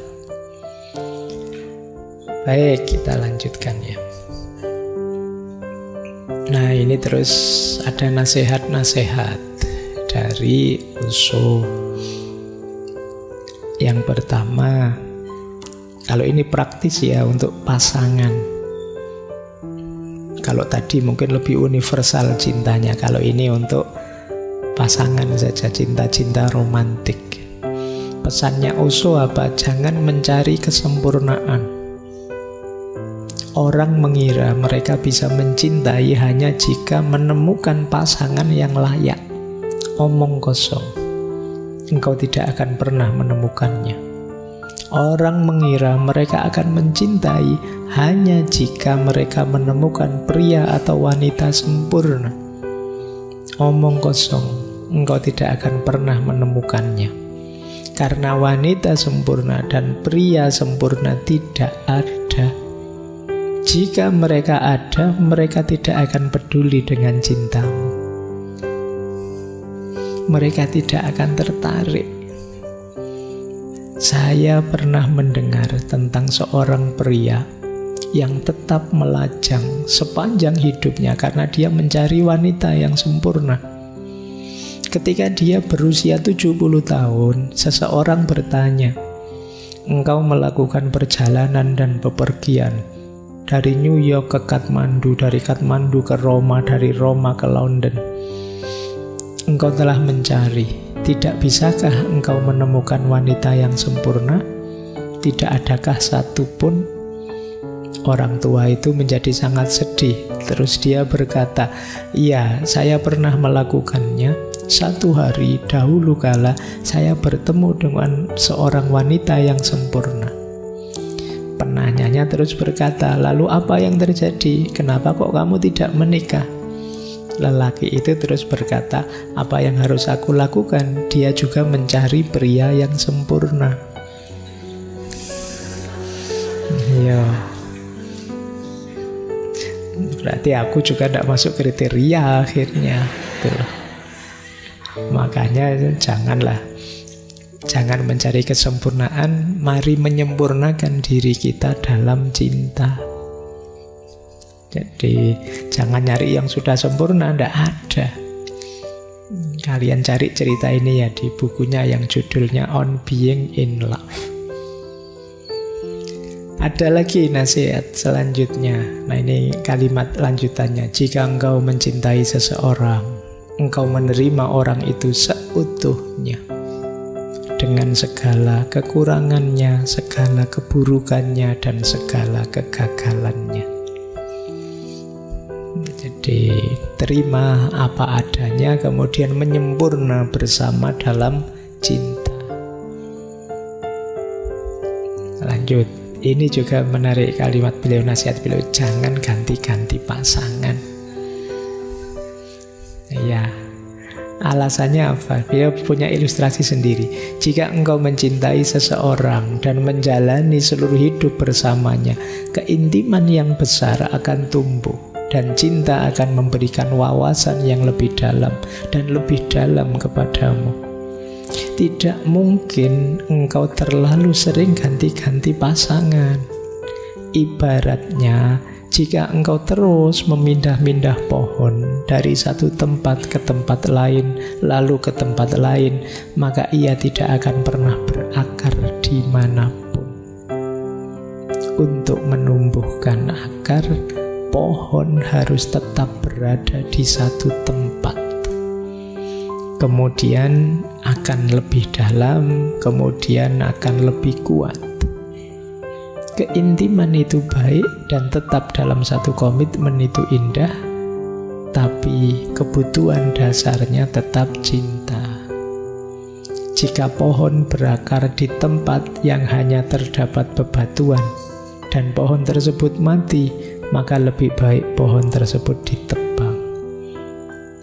Baik, kita lanjutkan ya. Nah ini terus ada nasihat-nasihat dari Osho. Yang pertama, kalau ini praktis ya untuk pasangan. Kalau tadi mungkin lebih universal cintanya, kalau ini untuk pasangan saja, cinta-cinta romantik. Pesannya Osho apa? Jangan mencari kesempurnaan. Orang mengira mereka bisa mencintai hanya jika menemukan pasangan yang layak. Omong kosong. Engkau tidak akan pernah menemukannya. Orang mengira mereka akan mencintai hanya jika mereka menemukan pria atau wanita sempurna. Omong kosong. Engkau tidak akan pernah menemukannya. Karena wanita sempurna dan pria sempurna tidak ada. Jika mereka ada, mereka tidak akan peduli dengan cintamu. Mereka tidak akan tertarik. Saya pernah mendengar tentang seorang pria yang tetap melajang sepanjang hidupnya karena dia mencari wanita yang sempurna. Ketika dia berusia 70 tahun, seseorang bertanya, "Engkau melakukan perjalanan dan bepergian dari New York ke Kathmandu, dari Kathmandu ke Roma, dari Roma ke London. Engkau telah mencari, tidak bisakah engkau menemukan wanita yang sempurna? Tidak adakah satu pun?" Orang tua itu menjadi sangat sedih. Terus dia berkata, "Iya, saya pernah melakukannya. Satu hari dahulu kala saya bertemu dengan seorang wanita yang sempurna." Penanyanya terus berkata, "Lalu apa yang terjadi? Kenapa kok kamu tidak menikah?" Lelaki itu terus berkata, "Apa yang harus aku lakukan? Dia juga mencari pria yang sempurna." Ya, berarti aku juga tidak masuk kriteria akhirnya. Tuh. Makanya jangan mencari kesempurnaan, mari menyempurnakan diri kita dalam cinta. Jadi jangan nyari yang sudah sempurna, tidak ada. Kalian cari cerita ini ya di bukunya yang judulnya On Being in Love. Ada lagi nasihat selanjutnya. Nah, ini kalimat lanjutannya. Jika engkau mencintai seseorang, engkau menerima orang itu seutuhnya, dengan segala kekurangannya, segala keburukannya, dan segala kegagalannya. Jadi terima apa adanya, kemudian menyempurna bersama dalam cinta. Lanjut. Ini juga menarik kalimat beliau, nasihat beliau, jangan ganti-ganti pasangan. Ya, alasannya apa? Beliau punya ilustrasi sendiri. Jika engkau mencintai seseorang dan menjalani seluruh hidup bersamanya, keintiman yang besar akan tumbuh. Dan cinta akan memberikan wawasan yang lebih dalam dan lebih dalam kepadamu. Tidak mungkin engkau terlalu sering ganti-ganti pasangan. Ibaratnya, jika engkau terus memindah-mindah pohon dari satu tempat ke tempat lain, lalu ke tempat lain, maka ia tidak akan pernah berakar dimanapun. Untuk menumbuhkan akar, pohon harus tetap berada di satu tempat. Kemudian akan lebih dalam, kemudian akan lebih kuat. Keintiman itu baik dan tetap dalam satu komitmen itu indah, tapi kebutuhan dasarnya tetap cinta. Jika pohon berakar di tempat yang hanya terdapat bebatuan dan pohon tersebut mati, maka lebih baik pohon tersebut ditebang.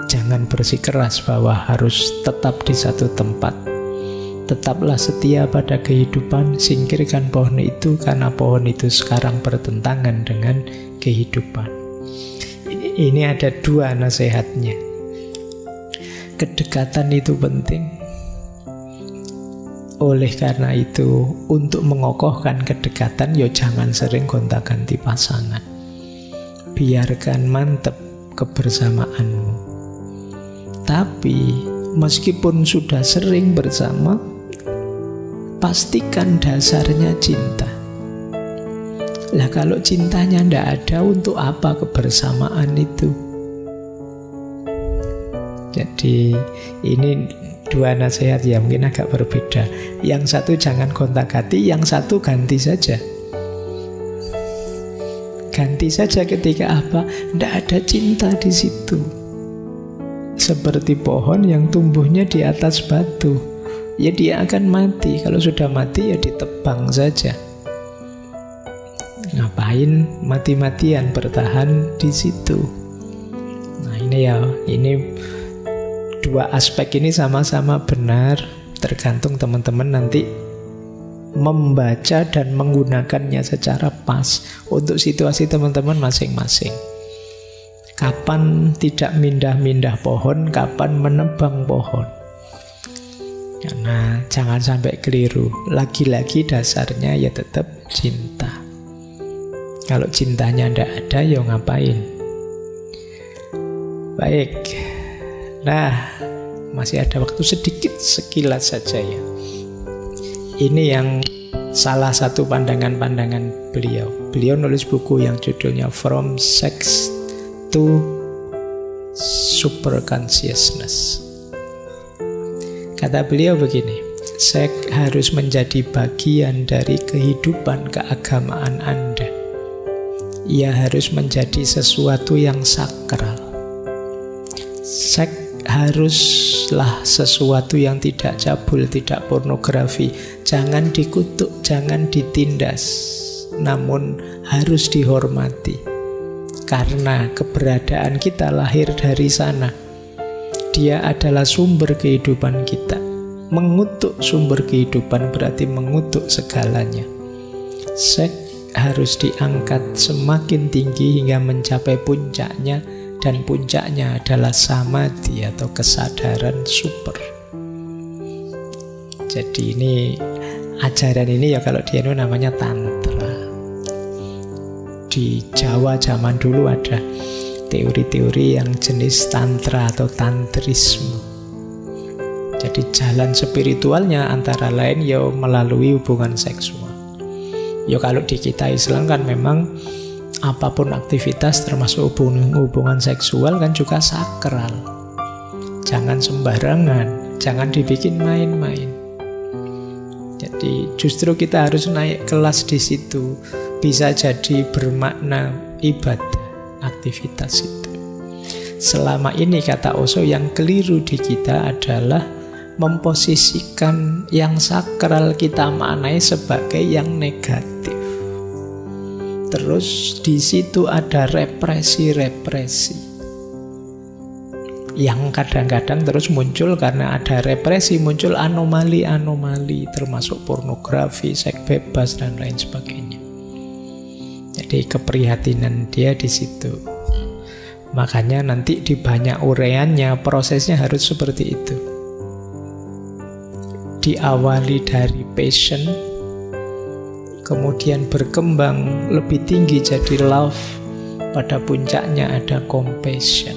Jangan bersikeras bahwa harus tetap di satu tempat. Tetaplah setia pada kehidupan, singkirkan pohon itu karena pohon itu sekarang bertentangan dengan kehidupan. Ini ada dua nasihatnya. Kedekatan itu penting. Oleh karena itu, untuk mengokohkan kedekatan, ya jangan sering gonta-ganti pasangan. Biarkan mantap kebersamaanmu. Tapi meskipun sudah sering bersama, pastikan dasarnya cinta. Lah kalau cintanya tidak ada, untuk apa kebersamaan itu? Jadi ini Dua nasihat ya mungkin agak berbeda. Yang satu jangan gonta-ganti, yang satu ganti saja. Ganti saja ketika apa? Tidak ada cinta di situ. Seperti pohon yang tumbuhnya di atas batu. Ya dia akan mati. Kalau sudah mati ya ditebang saja. Ngapain mati-matian bertahan di situ? Nah ini dua aspek ini sama-sama benar. Tergantung teman-teman nanti membaca dan menggunakannya secara pas untuk situasi teman-teman masing-masing. Kapan tidak mindah-mindah pohon, kapan menebang pohon. Karena jangan sampai keliru. Lagi-lagi dasarnya ya tetap cinta. Kalau cintanya tidak ada, ya ngapain? Baik. Nah, masih ada waktu sedikit, sekilas saja ya. Ini yang salah satu pandangan-pandangan beliau. Beliau nulis buku yang judulnya From Sex to Super Consciousness. Kata beliau begini, seks harus menjadi bagian dari kehidupan keagamaan Anda. Ia harus menjadi sesuatu yang sakral. Seks haruslah sesuatu yang tidak cabul, tidak pornografi. Jangan dikutuk, jangan ditindas, namun harus dihormati. Karena keberadaan kita lahir dari sana. Dia adalah sumber kehidupan kita. Mengutuk sumber kehidupan berarti mengutuk segalanya. Seks harus diangkat semakin tinggi hingga mencapai puncaknya, dan puncaknya adalah samadhi atau kesadaran super. Jadi ini ajaran ini ya kalau di Hindu namanya tantra. Di Jawa zaman dulu ada teori-teori yang jenis tantra atau tantrisme. Jadi jalan spiritualnya antara lain ya melalui hubungan seksual. Ya kalau di kita Islam kan memang apapun aktivitas termasuk hubungan seksual kan juga sakral. Jangan sembarangan, jangan dibikin main-main. Jadi justru kita harus naik kelas di situ. Bisa jadi bermakna ibadah aktivitas itu. Selama ini kata Osho yang keliru di kita adalah memposisikan yang sakral kita maknai sebagai yang negatif. Terus di situ ada represi-represi yang kadang-kadang terus muncul karena ada represi, muncul anomali-anomali termasuk pornografi, seks bebas dan lain sebagainya. Jadi keprihatinan dia di situ. Makanya nanti di banyak uraiannya prosesnya harus seperti itu. Diawali dari passion, kemudian berkembang lebih tinggi jadi love, pada puncaknya ada compassion.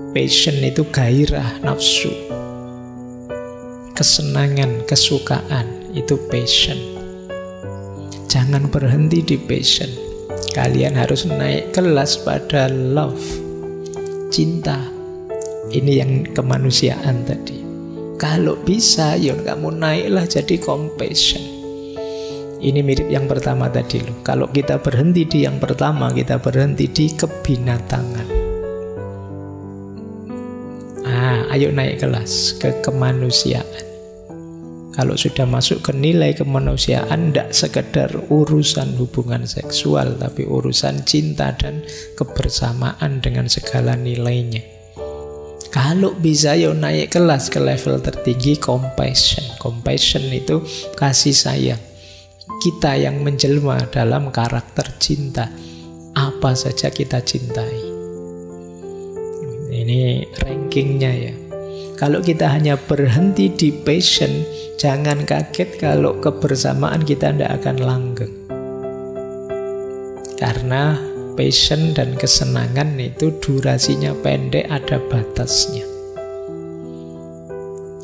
Passion itu gairah, nafsu, kesenangan, kesukaan, itu passion. Jangan berhenti di passion. Kalian harus naik kelas pada love, cinta. Ini yang kemanusiaan tadi. Kalau bisa, ya kamu naiklah jadi compassion. Ini mirip yang pertama tadi loh. Kalau kita berhenti di yang pertama, kita berhenti di kebinatangan. Ayo naik kelas ke kemanusiaan. Kalau sudah masuk ke nilai kemanusiaan, tidak sekedar urusan hubungan seksual, tapi urusan cinta dan kebersamaan dengan segala nilainya. Kalau bisa ya naik kelas ke level tertinggi compassion. Compassion itu kasih sayang. Kita yang menjelma dalam karakter cinta. Apa saja kita cintai. Ini rankingnya ya. Kalau kita hanya berhenti di passion, jangan kaget kalau kebersamaan kita tidak akan langgeng. Karena passion dan kesenangan itu durasinya pendek, ada batasnya.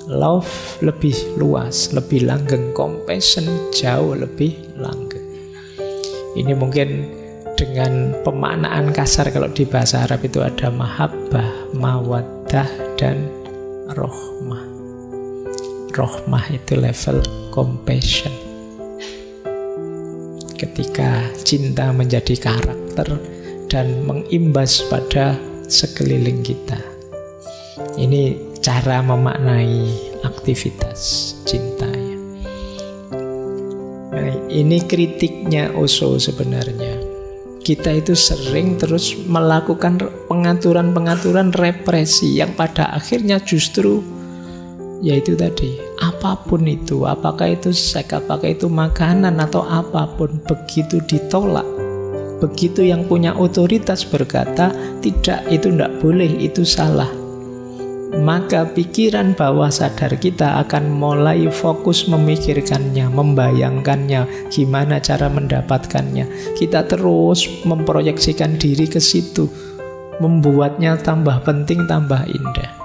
Love lebih luas, lebih langgeng. Compassion jauh lebih langgeng. Ini mungkin dengan pemaknaan kasar kalau di bahasa Arab itu ada mahabbah, mawaddah, dan rohmah. Rohmah itu level compassion. Ketika cinta menjadi karakter dan mengimbas pada sekeliling kita. Ini cara memaknai aktivitas cinta ya. Nah, ini kritiknya Osho sebenarnya. Kita itu sering terus melakukan pengaturan-pengaturan represi yang pada akhirnya justru yaitu tadi, apapun itu, apakah itu seks, apakah itu makanan atau apapun, begitu ditolak, begitu yang punya otoritas berkata tidak, itu tidak boleh, itu salah, maka pikiran bawah sadar kita akan mulai fokus memikirkannya, membayangkannya, gimana cara mendapatkannya. Kita terus memproyeksikan diri ke situ, membuatnya tambah penting, tambah indah.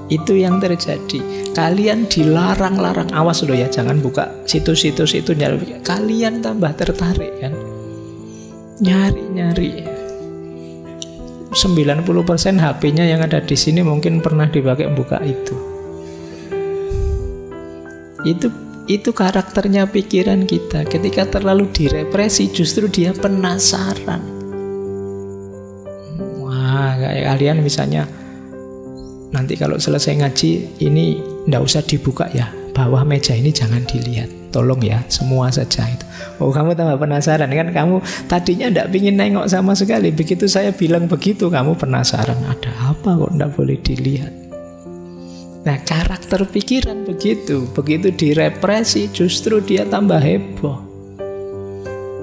Itu yang terjadi. Kalian dilarang-larang, awas loh ya, jangan buka situs-situs itu nyari. Kalian tambah tertarik kan, nyari-nyari. 90% HP-nya yang ada di sini mungkin pernah dipakai buka itu. Itu karakternya pikiran kita. Ketika terlalu direpresi, justru dia penasaran. Wah, kayak kalian misalnya nanti kalau selesai ngaji, ini ndak usah dibuka ya, bawah meja ini jangan dilihat, tolong ya, semua saja itu. Oh, kamu tambah penasaran kan, kamu tadinya ndak pingin nengok sama sekali, begitu saya bilang begitu kamu penasaran, ada apa kok ndak boleh dilihat. Nah, karakter pikiran begitu direpresi justru dia tambah heboh.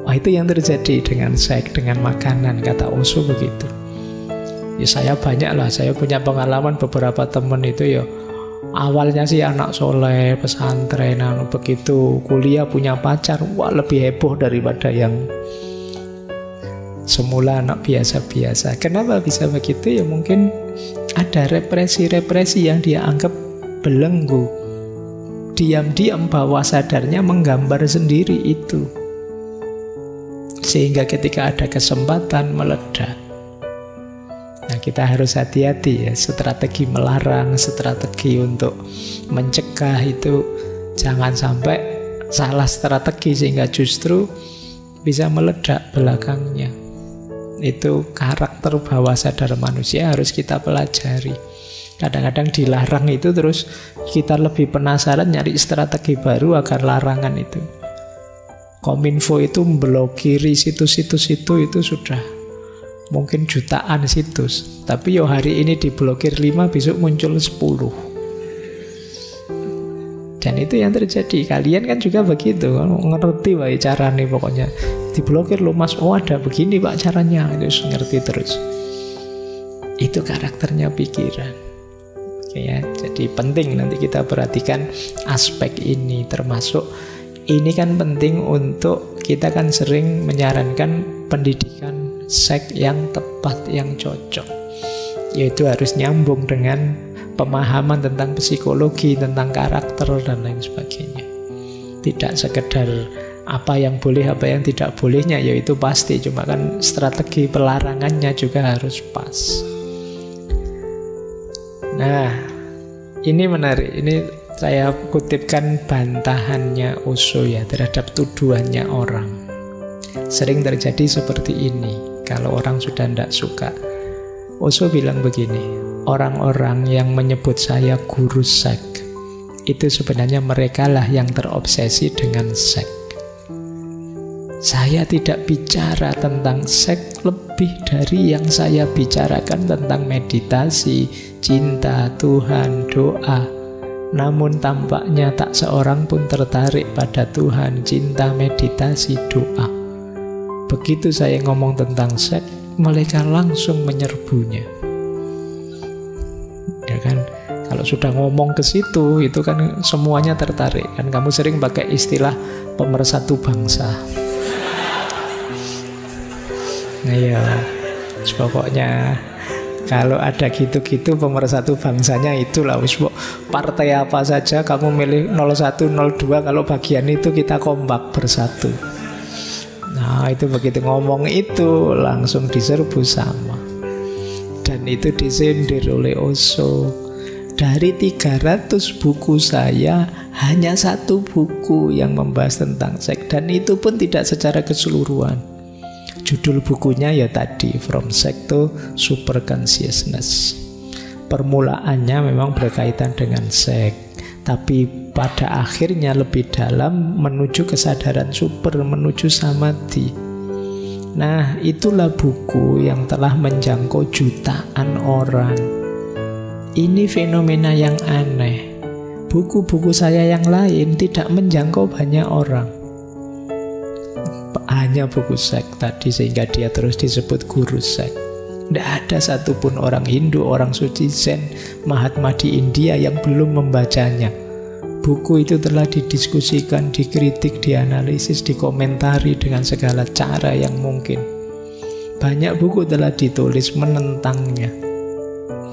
Wah, itu yang terjadi dengan seks, dengan makanan, kata Osho begitu. Ya saya banyak lah, saya punya pengalaman beberapa teman itu ya awalnya sih anak soleh, pesantren, begitu kuliah punya pacar, wah lebih heboh daripada yang semula anak biasa-biasa. Kenapa bisa begitu? Ya mungkin ada represi-represi yang dia anggap belenggu. Diam-diam bawah sadarnya menggambar sendiri itu, sehingga ketika ada kesempatan meledak. Nah, kita harus hati-hati ya, strategi melarang, strategi untuk mencegah itu jangan sampai salah strategi sehingga justru bisa meledak belakangnya. Itu karakter bawah sadar manusia harus kita pelajari. Kadang-kadang dilarang itu terus kita lebih penasaran nyari strategi baru agar larangan itu. Kominfo itu memblokiri situs-situs itu sudah mungkin jutaan situs, tapi yo hari ini diblokir 5, besok muncul 10. Dan itu yang terjadi. Kalian kan juga begitu, ngerti wae carane pokoknya. Diblokir lo mas, oh ada begini pak caranya, itu ngerti terus. Itu karakternya pikiran. Oke ya, jadi penting nanti kita perhatikan aspek ini, termasuk ini kan penting untuk kita kan sering menyarankan pendidikan seks yang tepat, yang cocok, yaitu harus nyambung dengan pemahaman tentang psikologi, tentang karakter dan lain sebagainya. Tidak sekedar apa yang boleh, apa yang tidak bolehnya, yaitu pasti, cuma kan strategi pelarangannya juga harus pas. Nah, ini menarik. Ini saya kutipkan bantahannya Osho ya terhadap tuduhannya orang. Sering terjadi seperti ini. Kalau orang sudah tidak suka, Osho bilang begini, orang-orang yang menyebut saya guru seks, itu sebenarnya merekalah yang terobsesi dengan seks. Saya tidak bicara tentang seks lebih dari yang saya bicarakan tentang meditasi, cinta, Tuhan, doa. Namun tampaknya tak seorang pun tertarik pada Tuhan, cinta, meditasi, doa. Begitu saya ngomong tentang seks, mereka langsung menyerbunya. Ya kan, kalau sudah ngomong ke situ, itu kan semuanya tertarik. Kan kamu sering pakai istilah pemersatu bangsa. Nah ya, pokoknya kalau ada gitu-gitu pemersatu bangsanya itulah. Partai apa saja kamu milih 01, 02, kalau bagian itu kita kompak bersatu. Nah itu begitu ngomong itu langsung diserbu sama. Dan itu disindir oleh Osho. Dari 300 buku saya, hanya 1 buku yang membahas tentang seks. Dan itu pun tidak secara keseluruhan. Judul bukunya ya tadi, From Sex to Super Consciousness. Permulaannya memang berkaitan dengan seks, tapi pada akhirnya lebih dalam menuju kesadaran super, menuju samadhi. Nah, itulah buku yang telah menjangkau jutaan orang. Ini fenomena yang aneh. Buku-buku saya yang lain tidak menjangkau banyak orang. Hanya buku seks tadi, sehingga dia terus disebut guru seks. Tidak ada satupun orang Hindu, orang suci Zen, Mahatma di India yang belum membacanya. Buku itu telah didiskusikan, dikritik, dianalisis, dikomentari dengan segala cara yang mungkin. Banyak buku telah ditulis menentangnya.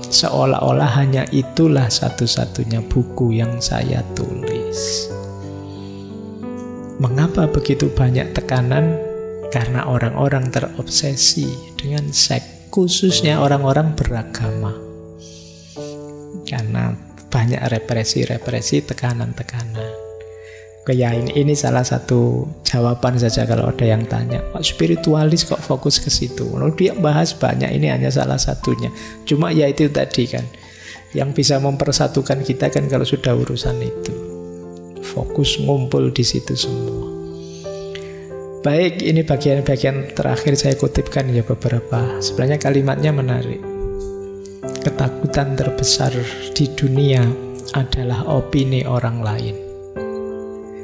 Seolah-olah hanya itulah satu-satunya buku yang saya tulis. Mengapa begitu banyak tekanan? Karena orang-orang terobsesi dengan seks, khususnya orang-orang beragama. Karena banyak represi-represi, tekanan-tekanan. Ya ini salah satu jawaban saja kalau ada yang tanya, Pak spiritualis kok fokus ke situ? Lalu dia bahas banyak, ini hanya salah satunya. Cuma ya itu tadi kan, yang bisa mempersatukan kita kan kalau sudah urusan itu. Fokus ngumpul di situ semua. Baik, ini bagian-bagian terakhir saya kutipkan ya beberapa. Sebenarnya kalimatnya menarik. Ketakutan terbesar di dunia adalah opini orang lain.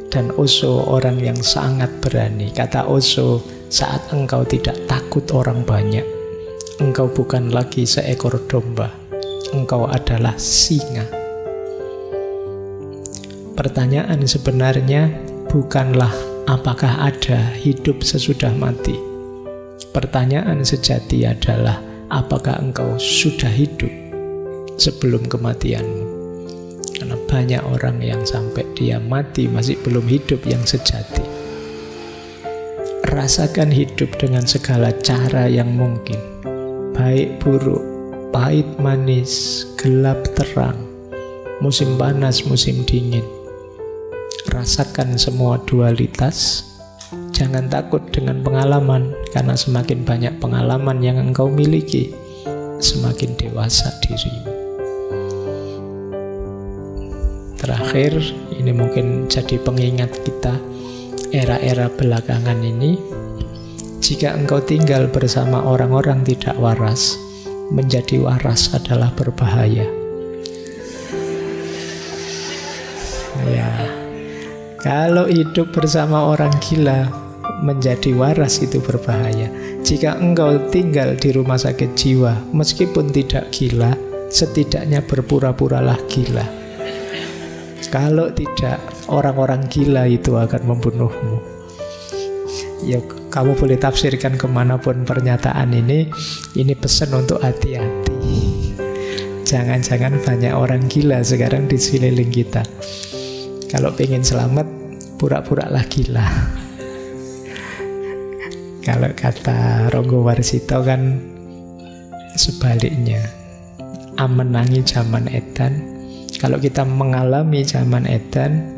Dan Osho orang yang sangat berani. Kata Osho, saat engkau tidak takut orang banyak, engkau bukan lagi seekor domba, engkau adalah singa. Pertanyaan sebenarnya bukanlah apakah ada hidup sesudah mati. Pertanyaan sejati adalah apakah engkau sudah hidup sebelum kematianmu? Karena banyak orang yang sampai dia mati masih belum hidup yang sejati. Rasakan hidup dengan segala cara yang mungkin. Baik buruk, pahit manis, gelap terang, musim panas, musim dingin. Rasakan semua dualitas. Jangan takut dengan pengalaman, karena semakin banyak pengalaman yang engkau miliki, semakin dewasa dirimu. Terakhir, ini mungkin jadi pengingat kita era-era belakangan ini. Jika engkau tinggal bersama orang-orang tidak waras, menjadi waras adalah berbahaya. Ya, kalau hidup bersama orang gila, menjadi waras itu berbahaya. Jika engkau tinggal di rumah sakit jiwa, meskipun tidak gila, setidaknya berpura-puralah gila. Kalau tidak, orang-orang gila itu akan membunuhmu. Ya, kamu boleh tafsirkan kemanapun pernyataan ini. Ini pesan untuk hati-hati. Jangan-jangan banyak orang gila sekarang di sekeliling kita. Kalau pengen selamat, pura-puralah gila. Kalau kata Ronggo Warsito kan sebaliknya, amenangi zaman edan. Kalau kita mengalami zaman edan,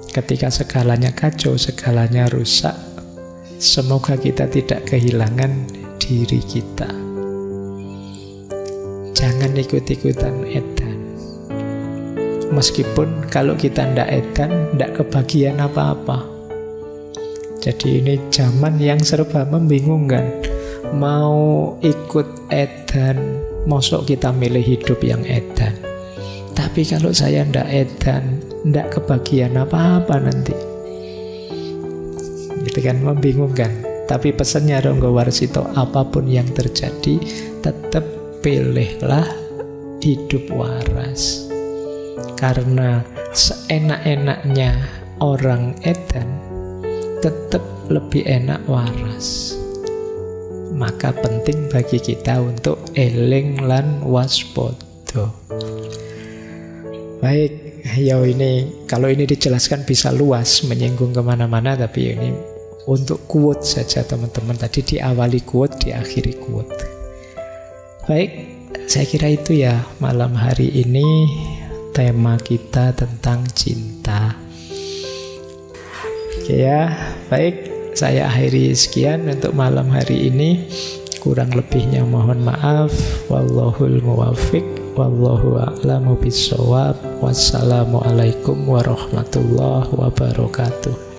ketika segalanya kacau, segalanya rusak, semoga kita tidak kehilangan diri kita. Jangan ikut-ikutan edan. Meskipun kalau kita ndak edan, ndak kebagian apa-apa. Jadi ini zaman yang serba membingungkan. Mau ikut edan, mosok kita milih hidup yang edan. Tapi kalau saya ndak edan, ndak kebagian apa-apa nanti. Itu kan membingungkan. Tapi pesannya Ronggo Warsito, apapun yang terjadi, tetap pilihlah hidup waras. Karena seenak-enaknya orang edan, tetap lebih enak waras. Maka penting bagi kita untuk eling lan waspada. Baik, ya ini kalau ini dijelaskan bisa luas, menyinggung kemana-mana, tapi ini untuk quote saja teman-teman. Tadi diawali quote, diakhiri quote. Baik, Saya kira itu ya malam hari ini tema kita tentang cinta. Oke ya, baik. Saya akhiri sekian untuk malam hari ini. Kurang lebihnya mohon maaf. Wallahul muwaffiq. Wallahu a'lamu bissawab. Wassalamualaikum warahmatullahi wabarakatuh.